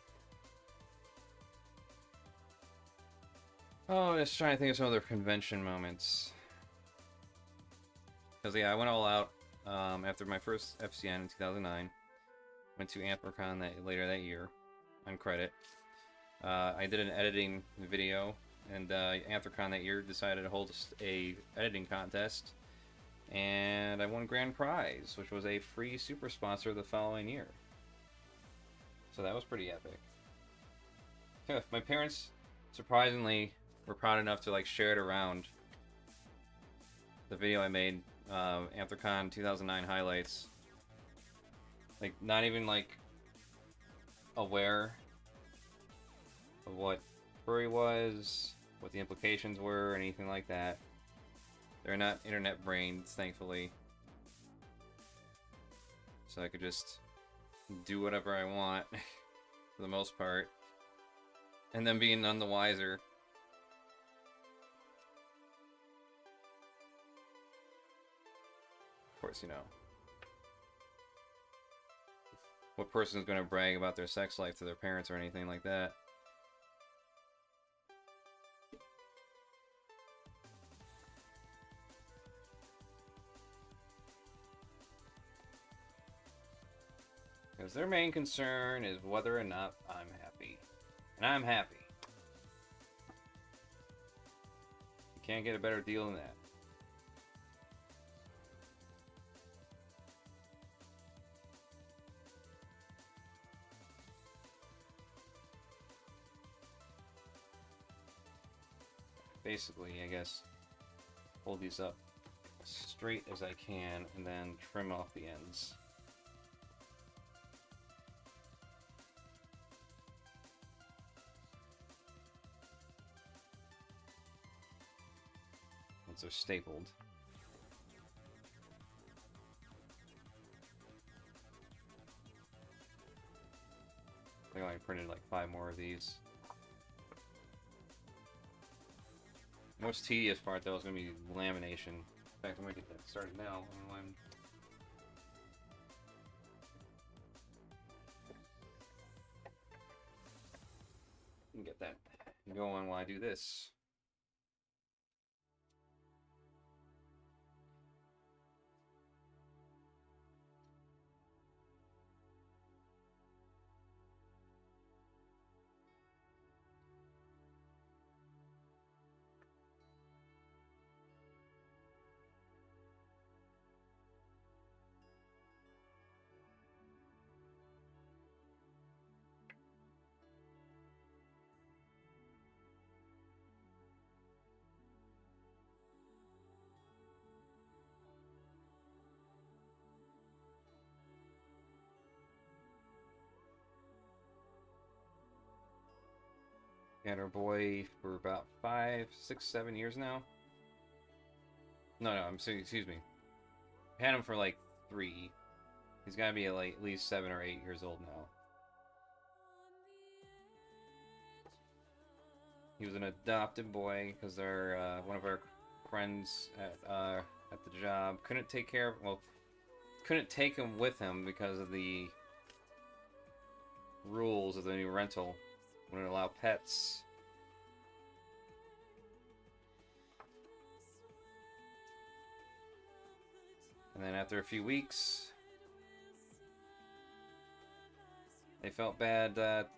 Oh, just trying to think of some other convention moments. Because, yeah, I went all out after my first FCN in 2009. Went to FURCON later that year, on credit. I did an editing video, and FURCON that year decided to hold a editing contest. And I won grand prize, which was a free super sponsor the following year. So that was pretty epic. Yeah, my parents, surprisingly, were proud enough to like share it around. The video I made, FURCON 2009 highlights. Like, not even like aware of what Furry was, what the implications were, or anything like that. They're not internet brains, thankfully. So I could just do whatever I want, for the most part. And then being none the wiser. Of course, you know. What person's gonna brag about their sex life to their parents or anything like that? Because their main concern is whether or not I'm happy. And I'm happy. You can't get a better deal than that. Basically, I guess, hold these up as straight as I can and then trim off the ends. Once they're stapled. I think I only printed like 5 more of these. The most tedious part though is going to be lamination. In fact, I'm going to get that started now. Get that going while I do this. Had our boy for about 5, 6, 7 years now. No, excuse me. Had him for like 3. He's got to be like at least 7 or 8 years old now. He was an adopted boy because they're one of our friends at the job couldn't take care of. Well, couldn't take him with him because of the rules of the new rental. Wouldn't allow pets. And then after a few weeks, they felt bad at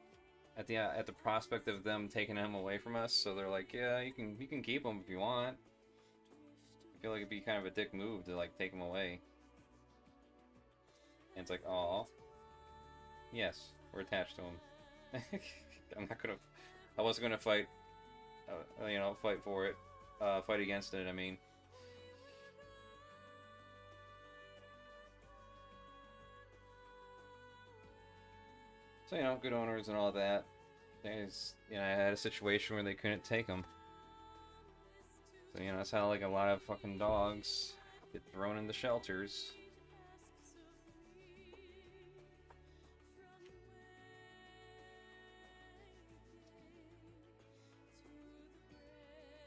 the prospect of them taking him away from us. So they're like, "Yeah, you can keep him if you want." I feel like it'd be kind of a dick move to like take him away. And it's like, "Aw, yes, we're attached to him." I wasn't gonna fight, fight for it, fight against it, I mean. So, good owners and all that. I had a situation where they couldn't take them. So, that's how, like, a lot of fucking dogs get thrown into shelters.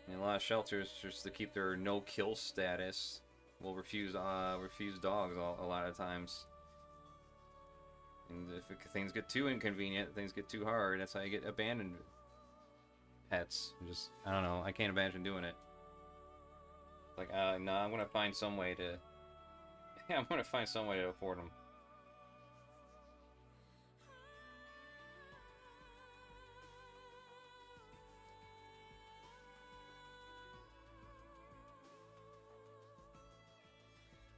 And a lot of shelters, just to keep their no-kill status, will refuse dogs a lot of times. And if things get too inconvenient, things get too hard, that's how you get abandoned pets. I don't know, I can't imagine doing it. Like, no, I'm gonna find some way to... Yeah, I'm gonna find some way to afford them.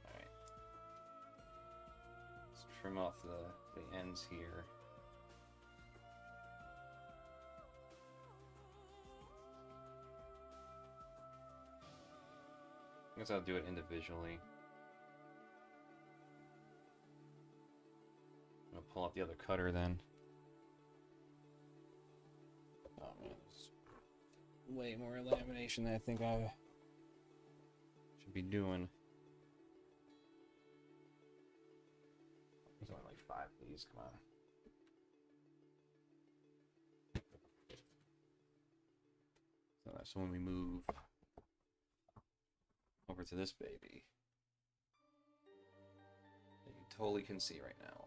Alright. Let's trim off the ends here. I guess I'll do it individually. I'm gonna pull out the other cutter then. Oh man, there's way more lamination than I think I should be doing. There's only like 5 of these, come on. So when we move over to this baby, that you totally can see right now.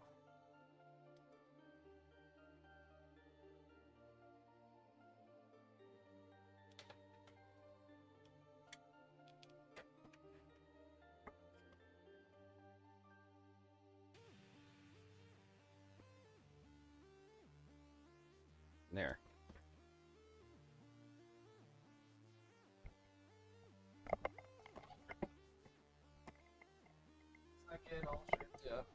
There. Get all tripped up.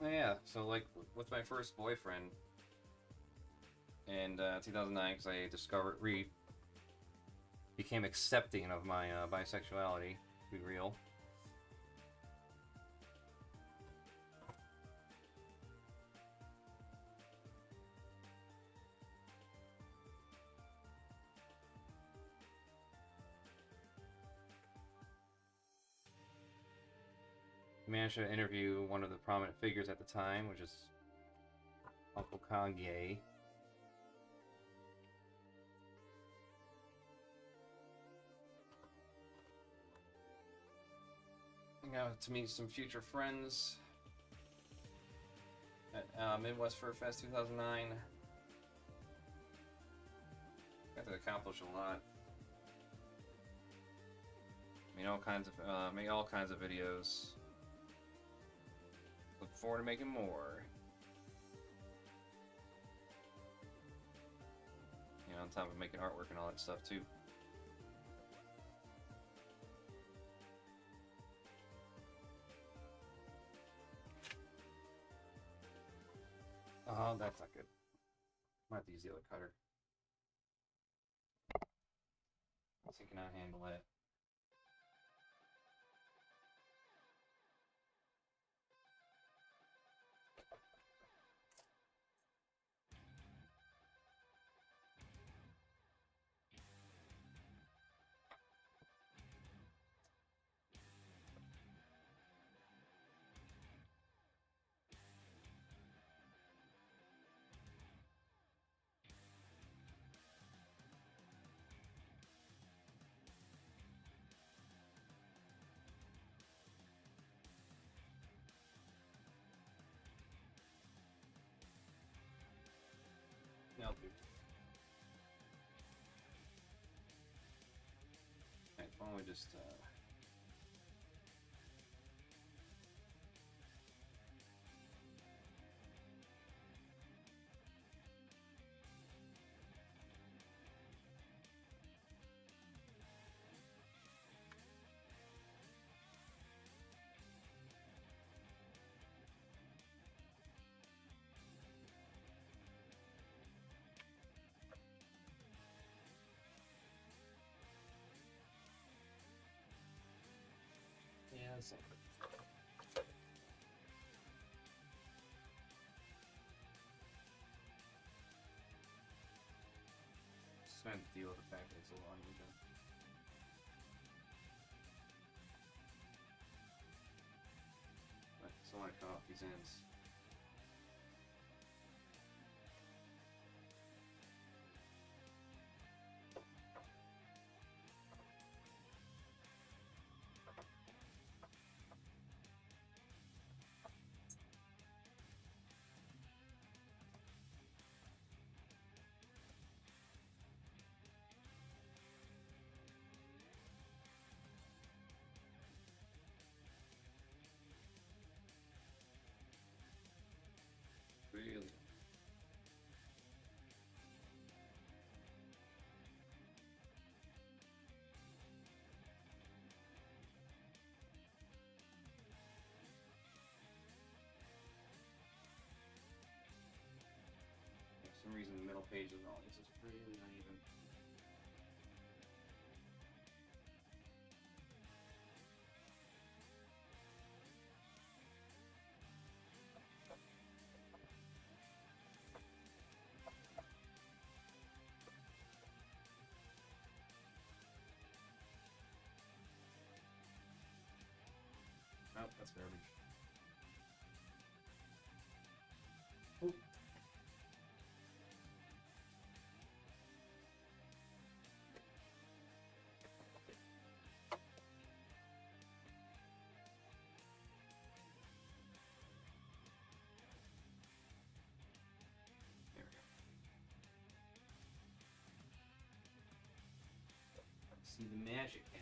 Yeah, so like with my first boyfriend in 2009, because I became accepting of my bisexuality, to be real. Managed to interview one of the prominent figures at the time, which is Uncle Kanye. I got to meet some future friends at Midwest Fur Fest 2009. Got to accomplish a lot. Made all kinds of videos. Look forward to making more. On top of making artwork and all that stuff too. Oh, that's not good. Might have to use the other cutter. He cannot handle it. Now, dude. Alright, why don't we just Let's see. Just trying to deal with the fact that it's a long weekend. But I still want to cut off these ends. Really? For some reason the middle page of all this is really uneven. Oh, that's garbage. Oop. There we go. See the magic in.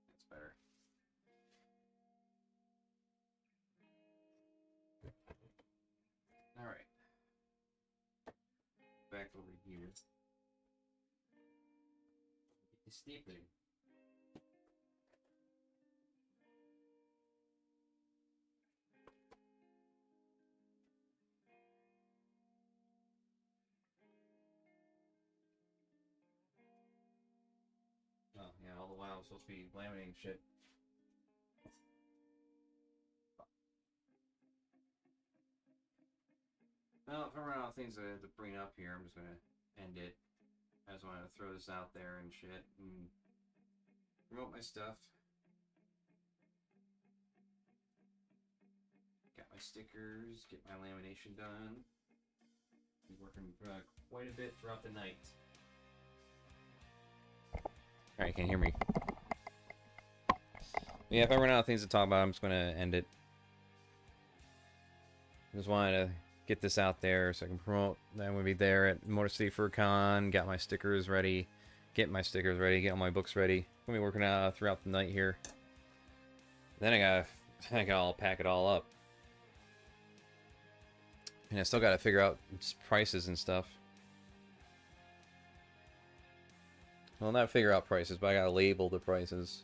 That's better. All right. Back over here. Get the stapling. Oh, yeah, all the while I was supposed to be laminating shit. Well, if I run out of things to bring up here, I'm just gonna end it. I just wanted to throw this out there and shit and promote my stuff. Got my stickers, get my lamination done. Been working quite a bit throughout the night. Alright, can you hear me? Yeah, if I run out of things to talk about, I'm just gonna end it. Just wanted to get this out there so I can promote. I'm gonna be there at Motor City FURCON. Got my stickers ready. Get my stickers ready. Get all my books ready. I'm gonna be working out throughout the night here. Then I gotta pack it all up. And I still gotta figure out prices and stuff. Well, not figure out prices, but I gotta label the prices.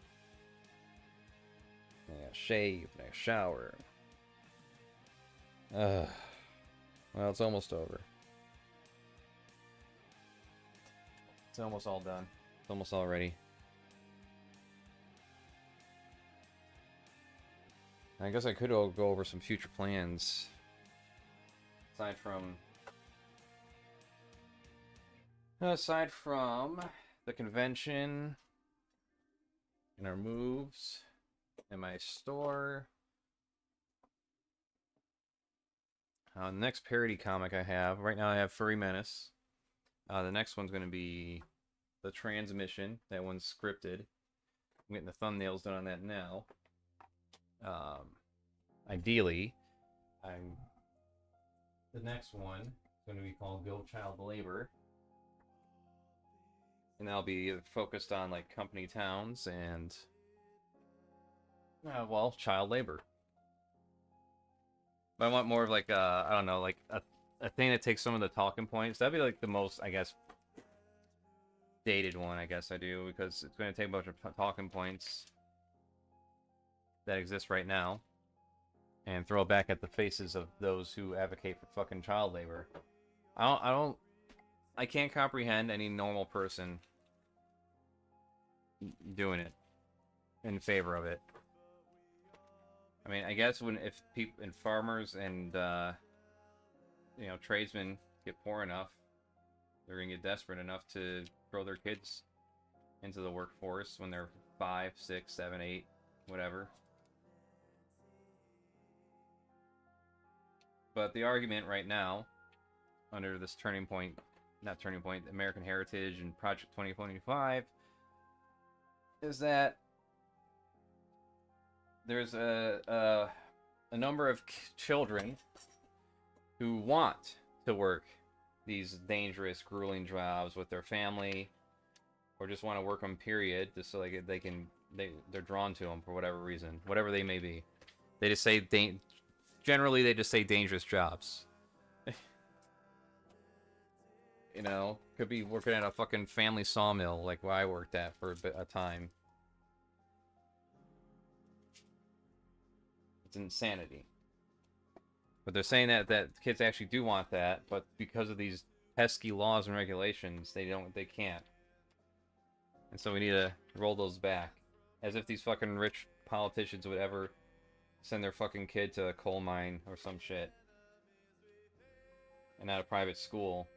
I gotta shave. I gotta shower. Well, it's almost over. It's almost all done. It's almost all ready. I guess I could go over some future plans. Aside from the convention and our moves and my store. The next parody comic I have, right now I have Furry Menace. The next one's going to be The Transmission. That one's scripted. I'm getting the thumbnails done on that now. Ideally, the next one is going to be called Go Child Labor. And that'll be focused on like company towns and, well, child labor. But I want more of like I don't know, like a thing that takes some of the talking points. That'd be like the most, I guess, dated one, I guess I do, because it's going to take a bunch of talking points that exist right now and throw it back at the faces of those who advocate for fucking child labor. I can't comprehend any normal person doing it in favor of it. I mean, I guess if people and farmers and you know, tradesmen get poor enough, they're gonna get desperate enough to throw their kids into the workforce when they're 5, 6, 7, 8, whatever. But the argument right now, under this turning point, not turning point, American Heritage and Project 2025, is that there's a number of children who want to work these dangerous, grueling jobs with their family, or just want to work them, period, just so they're drawn to them for whatever reason, whatever they may be. They just say, generally they just say dangerous jobs. You know, could be working at a fucking family sawmill like where I worked at for a time. It's insanity. But they're saying that kids actually do want that, but because of these pesky laws and regulations, they can't. And so we need to roll those back. As if these fucking rich politicians would ever send their fucking kid to a coal mine or some shit. And not a private school.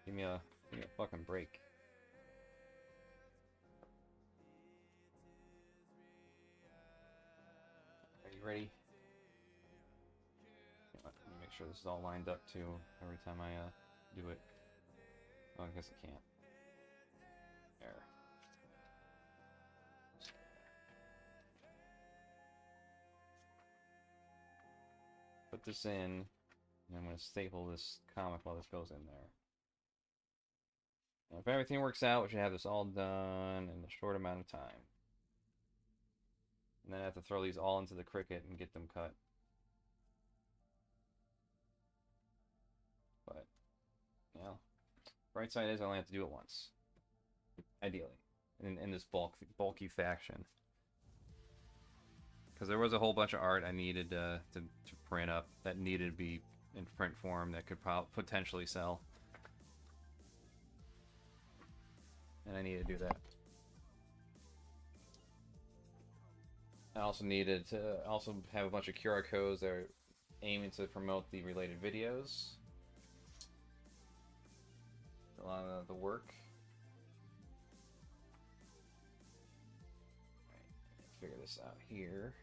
Give me a fucking break. Are you ready? Let me make sure this is all lined up too every time I do it. Oh, I guess I can't. There. Put this in, and I'm going to staple this comic while this goes in there. Now, if everything works out, we should have this all done in a short amount of time. And then I have to throw these all into the Cricut and get them cut. But, you know, bright side is I only have to do it once. Ideally. In this bulky fashion. Because there was a whole bunch of art I needed to print up that needed to be in print form that could potentially sell. And I need to do that. I also needed to have a bunch of QR codes that are aiming to promote the related videos. A lot of the work. Alright, figure this out here.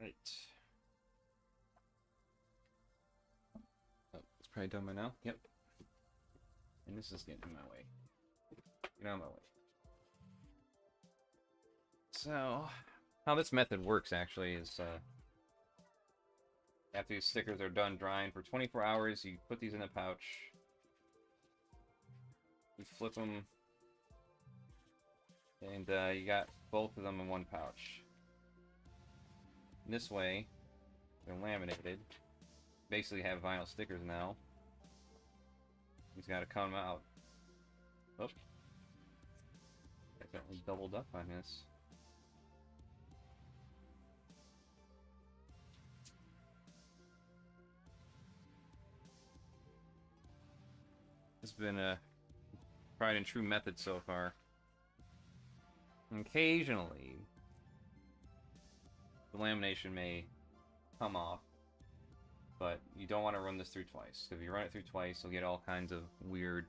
Right. Oh, it's probably done by now. Yep. And this is getting in my way. Get out of my way. So, how this method works actually is after these stickers are done drying for 24 hours, you put these in a pouch. You flip them, and you got both of them in one pouch. And this way, they're laminated. Basically have vinyl stickers now. He's got to come out. Oh. I got doubled up on this. This has been a tried and true method so far. Occasionally, the lamination may come off, but you don't want to run this through twice. If you run it through twice, you'll get all kinds of weird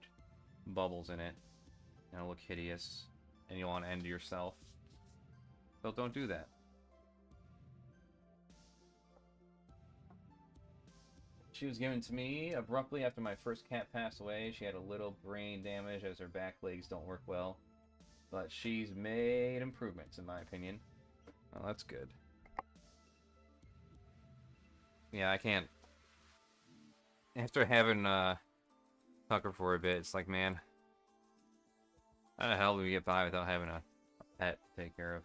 bubbles in it, and it'll look hideous, and you'll want to end yourself. So don't do that. She was given to me abruptly after my first cat passed away. She had a little brain damage as her back legs don't work well. But she's made improvements, in my opinion. Well, that's good. Yeah, I can't. After having Tucker for a bit, it's like, man, how the hell do we get by without having a pet to take care of?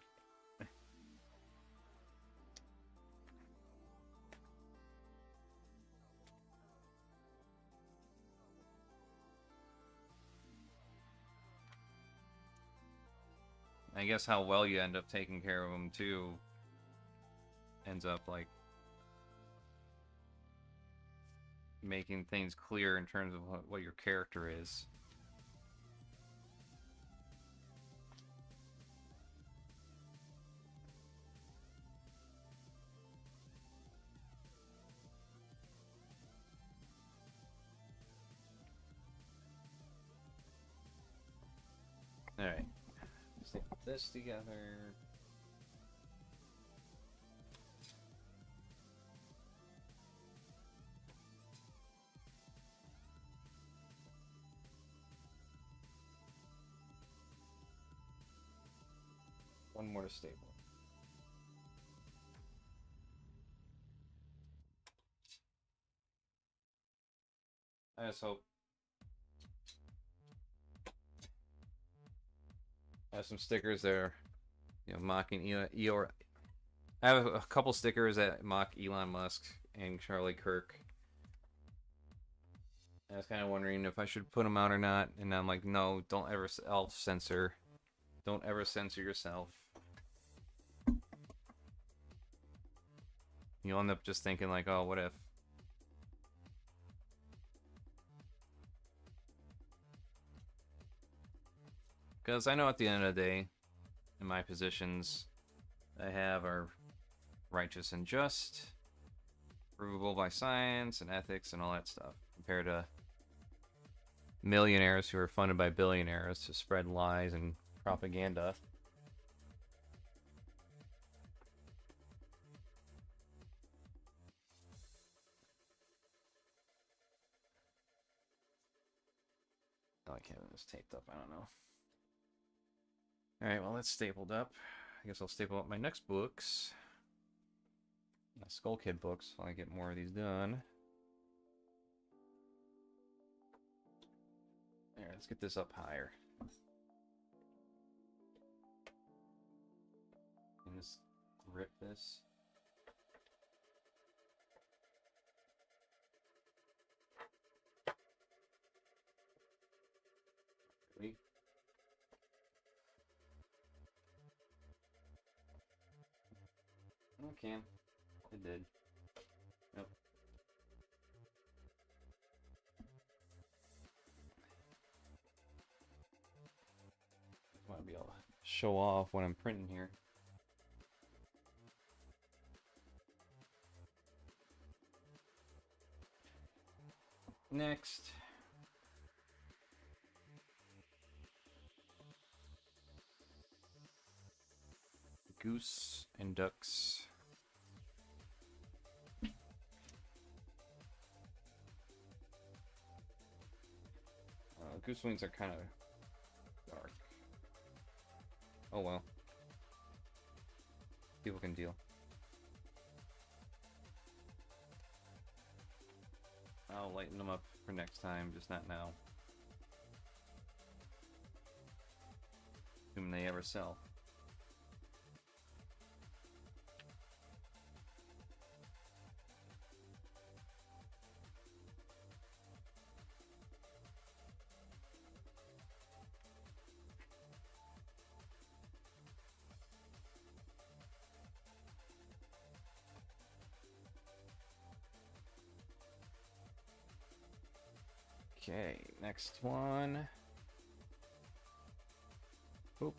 I guess how well you end up taking care of them, too, ends up, like, making things clear in terms of what your character is. Alright. Stick this together. One more to staple. I just hope. I have some stickers there, you know, mocking Elon. I have a couple stickers that mock Elon Musk and Charlie Kirk. I was kind of wondering if I should put them out or not, and I'm like, no, don't ever self-censor. Don't ever censor yourself. You'll end up just thinking like, oh, what if? Because I know at the end of the day, in my positions I have are righteous and just, provable by science and ethics and all that stuff, compared to millionaires who are funded by billionaires to spread lies and propaganda. I like having this taped up, I don't know. Alright, well, that's stapled up. I guess I'll staple up my next books. My Skull Kid books, so I get more of these done. Alright, let's get this up higher. And just rip this. Ready? Okay, it did. Nope. I want to be able to show off what I'm printing here. Next. Goose and ducks. Goose wings are kind of dark. Oh well. People can deal. I'll lighten them up for next time, just not now. Assuming they ever sell. Okay, next one. Oop.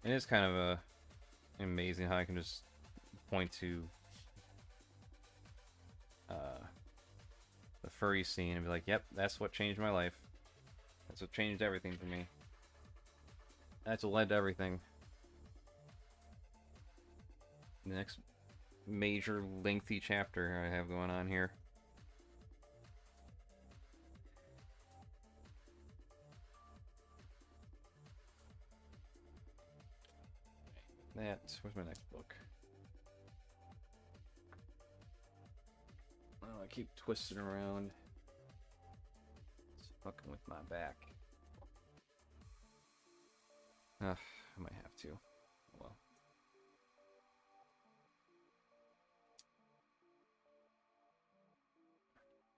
It is kind of amazing how I can just point to the furry scene and be like, yep, that's what changed my life. That's what changed everything for me. That's what led to everything. The next major lengthy chapter I have going on here. Where's my next book? Oh, I keep twisting around. It's fucking with my back. I might have to. Well.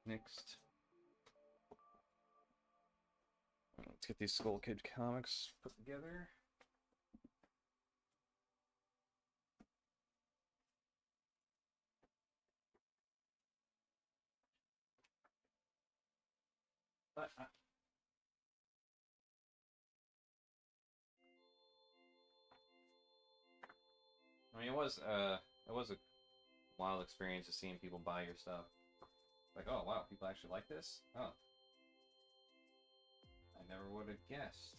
Next. Let's get these Skull Kid comics put together. I mean, it was a wild experience of seeing people buy your stuff. Like, oh wow, people actually like this? Oh. I never would have guessed.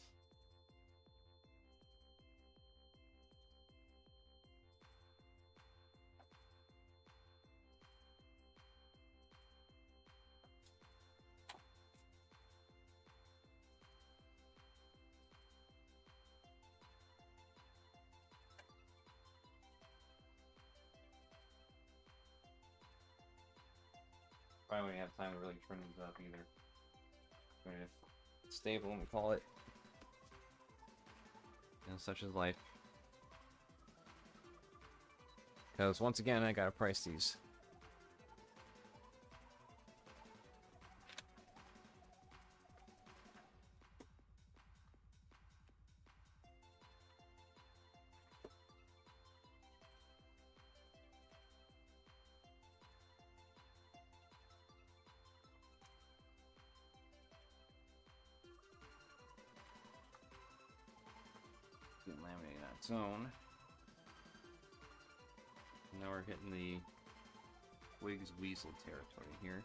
Probably wouldn't have time to really trim these up either. I mean, if it's stable, let me call it. And such is life. Because once again, I gotta price these. Laminate on its own. Now we're hitting the Wigs Weasel territory here.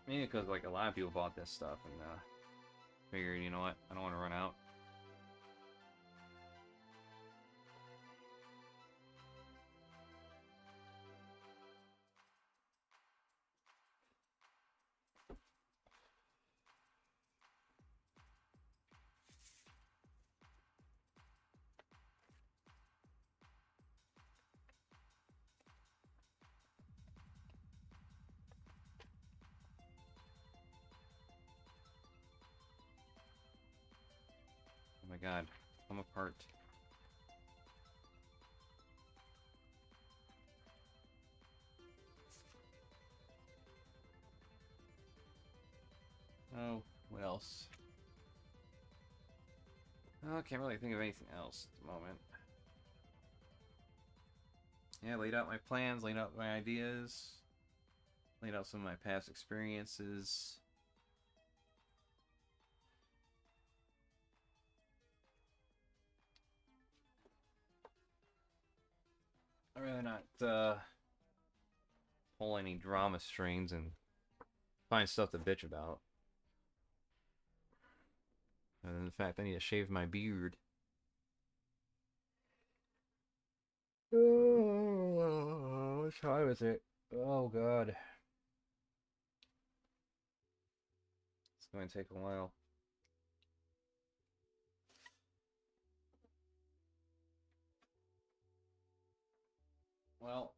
Mainly because like a lot of people bought this stuff and figured, you know what, I don't want to run out. Oh my god, I'm apart. Oh, what else? Oh, I can't really think of anything else at the moment. Yeah, laid out my plans, laid out my ideas, laid out some of my past experiences. I'd rather not pull any drama strings and find stuff to bitch about. Other than the fact I need to shave my beard. Oh, what time is it? Oh god. It's going to take a while. Well,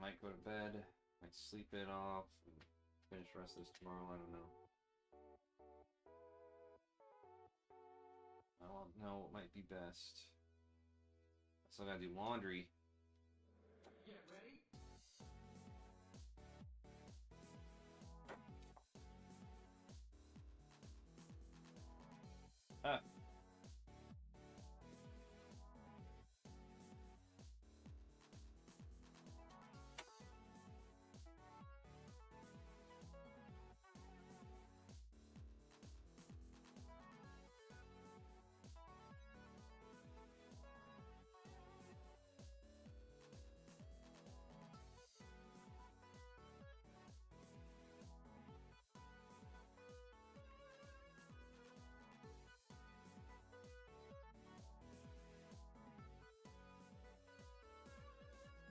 might go to bed, might sleep it off, and finish the rest of this tomorrow, I don't know. I don't know what might be best. I still gotta do laundry. Get ready. Ah.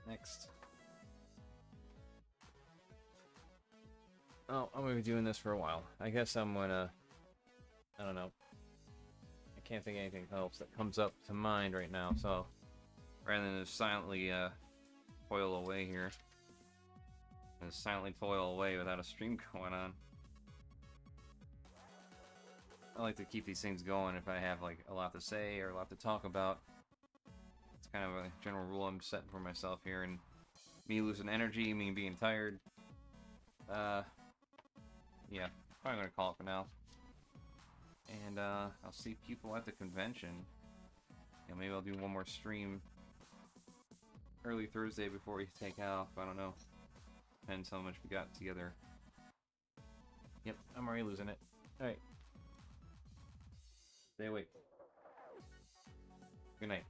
Next. Oh, I'm gonna be doing this for a while. I guess I'm gonna... I don't know. I can't think of anything else that comes up to mind right now, so... Rather than just silently, toil away here. And silently toil away without a stream going on. I like to keep these things going if I have, like, a lot to say or a lot to talk about. It's kind of a general rule I'm setting for myself here, and me losing energy, me being tired. Yeah, probably gonna call it for now. And, I'll see people at the convention. Yeah, maybe I'll do one more stream early Thursday before we take off. I don't know. Depends how much we got together. Yep, I'm already losing it. Alright. Stay awake. Good night.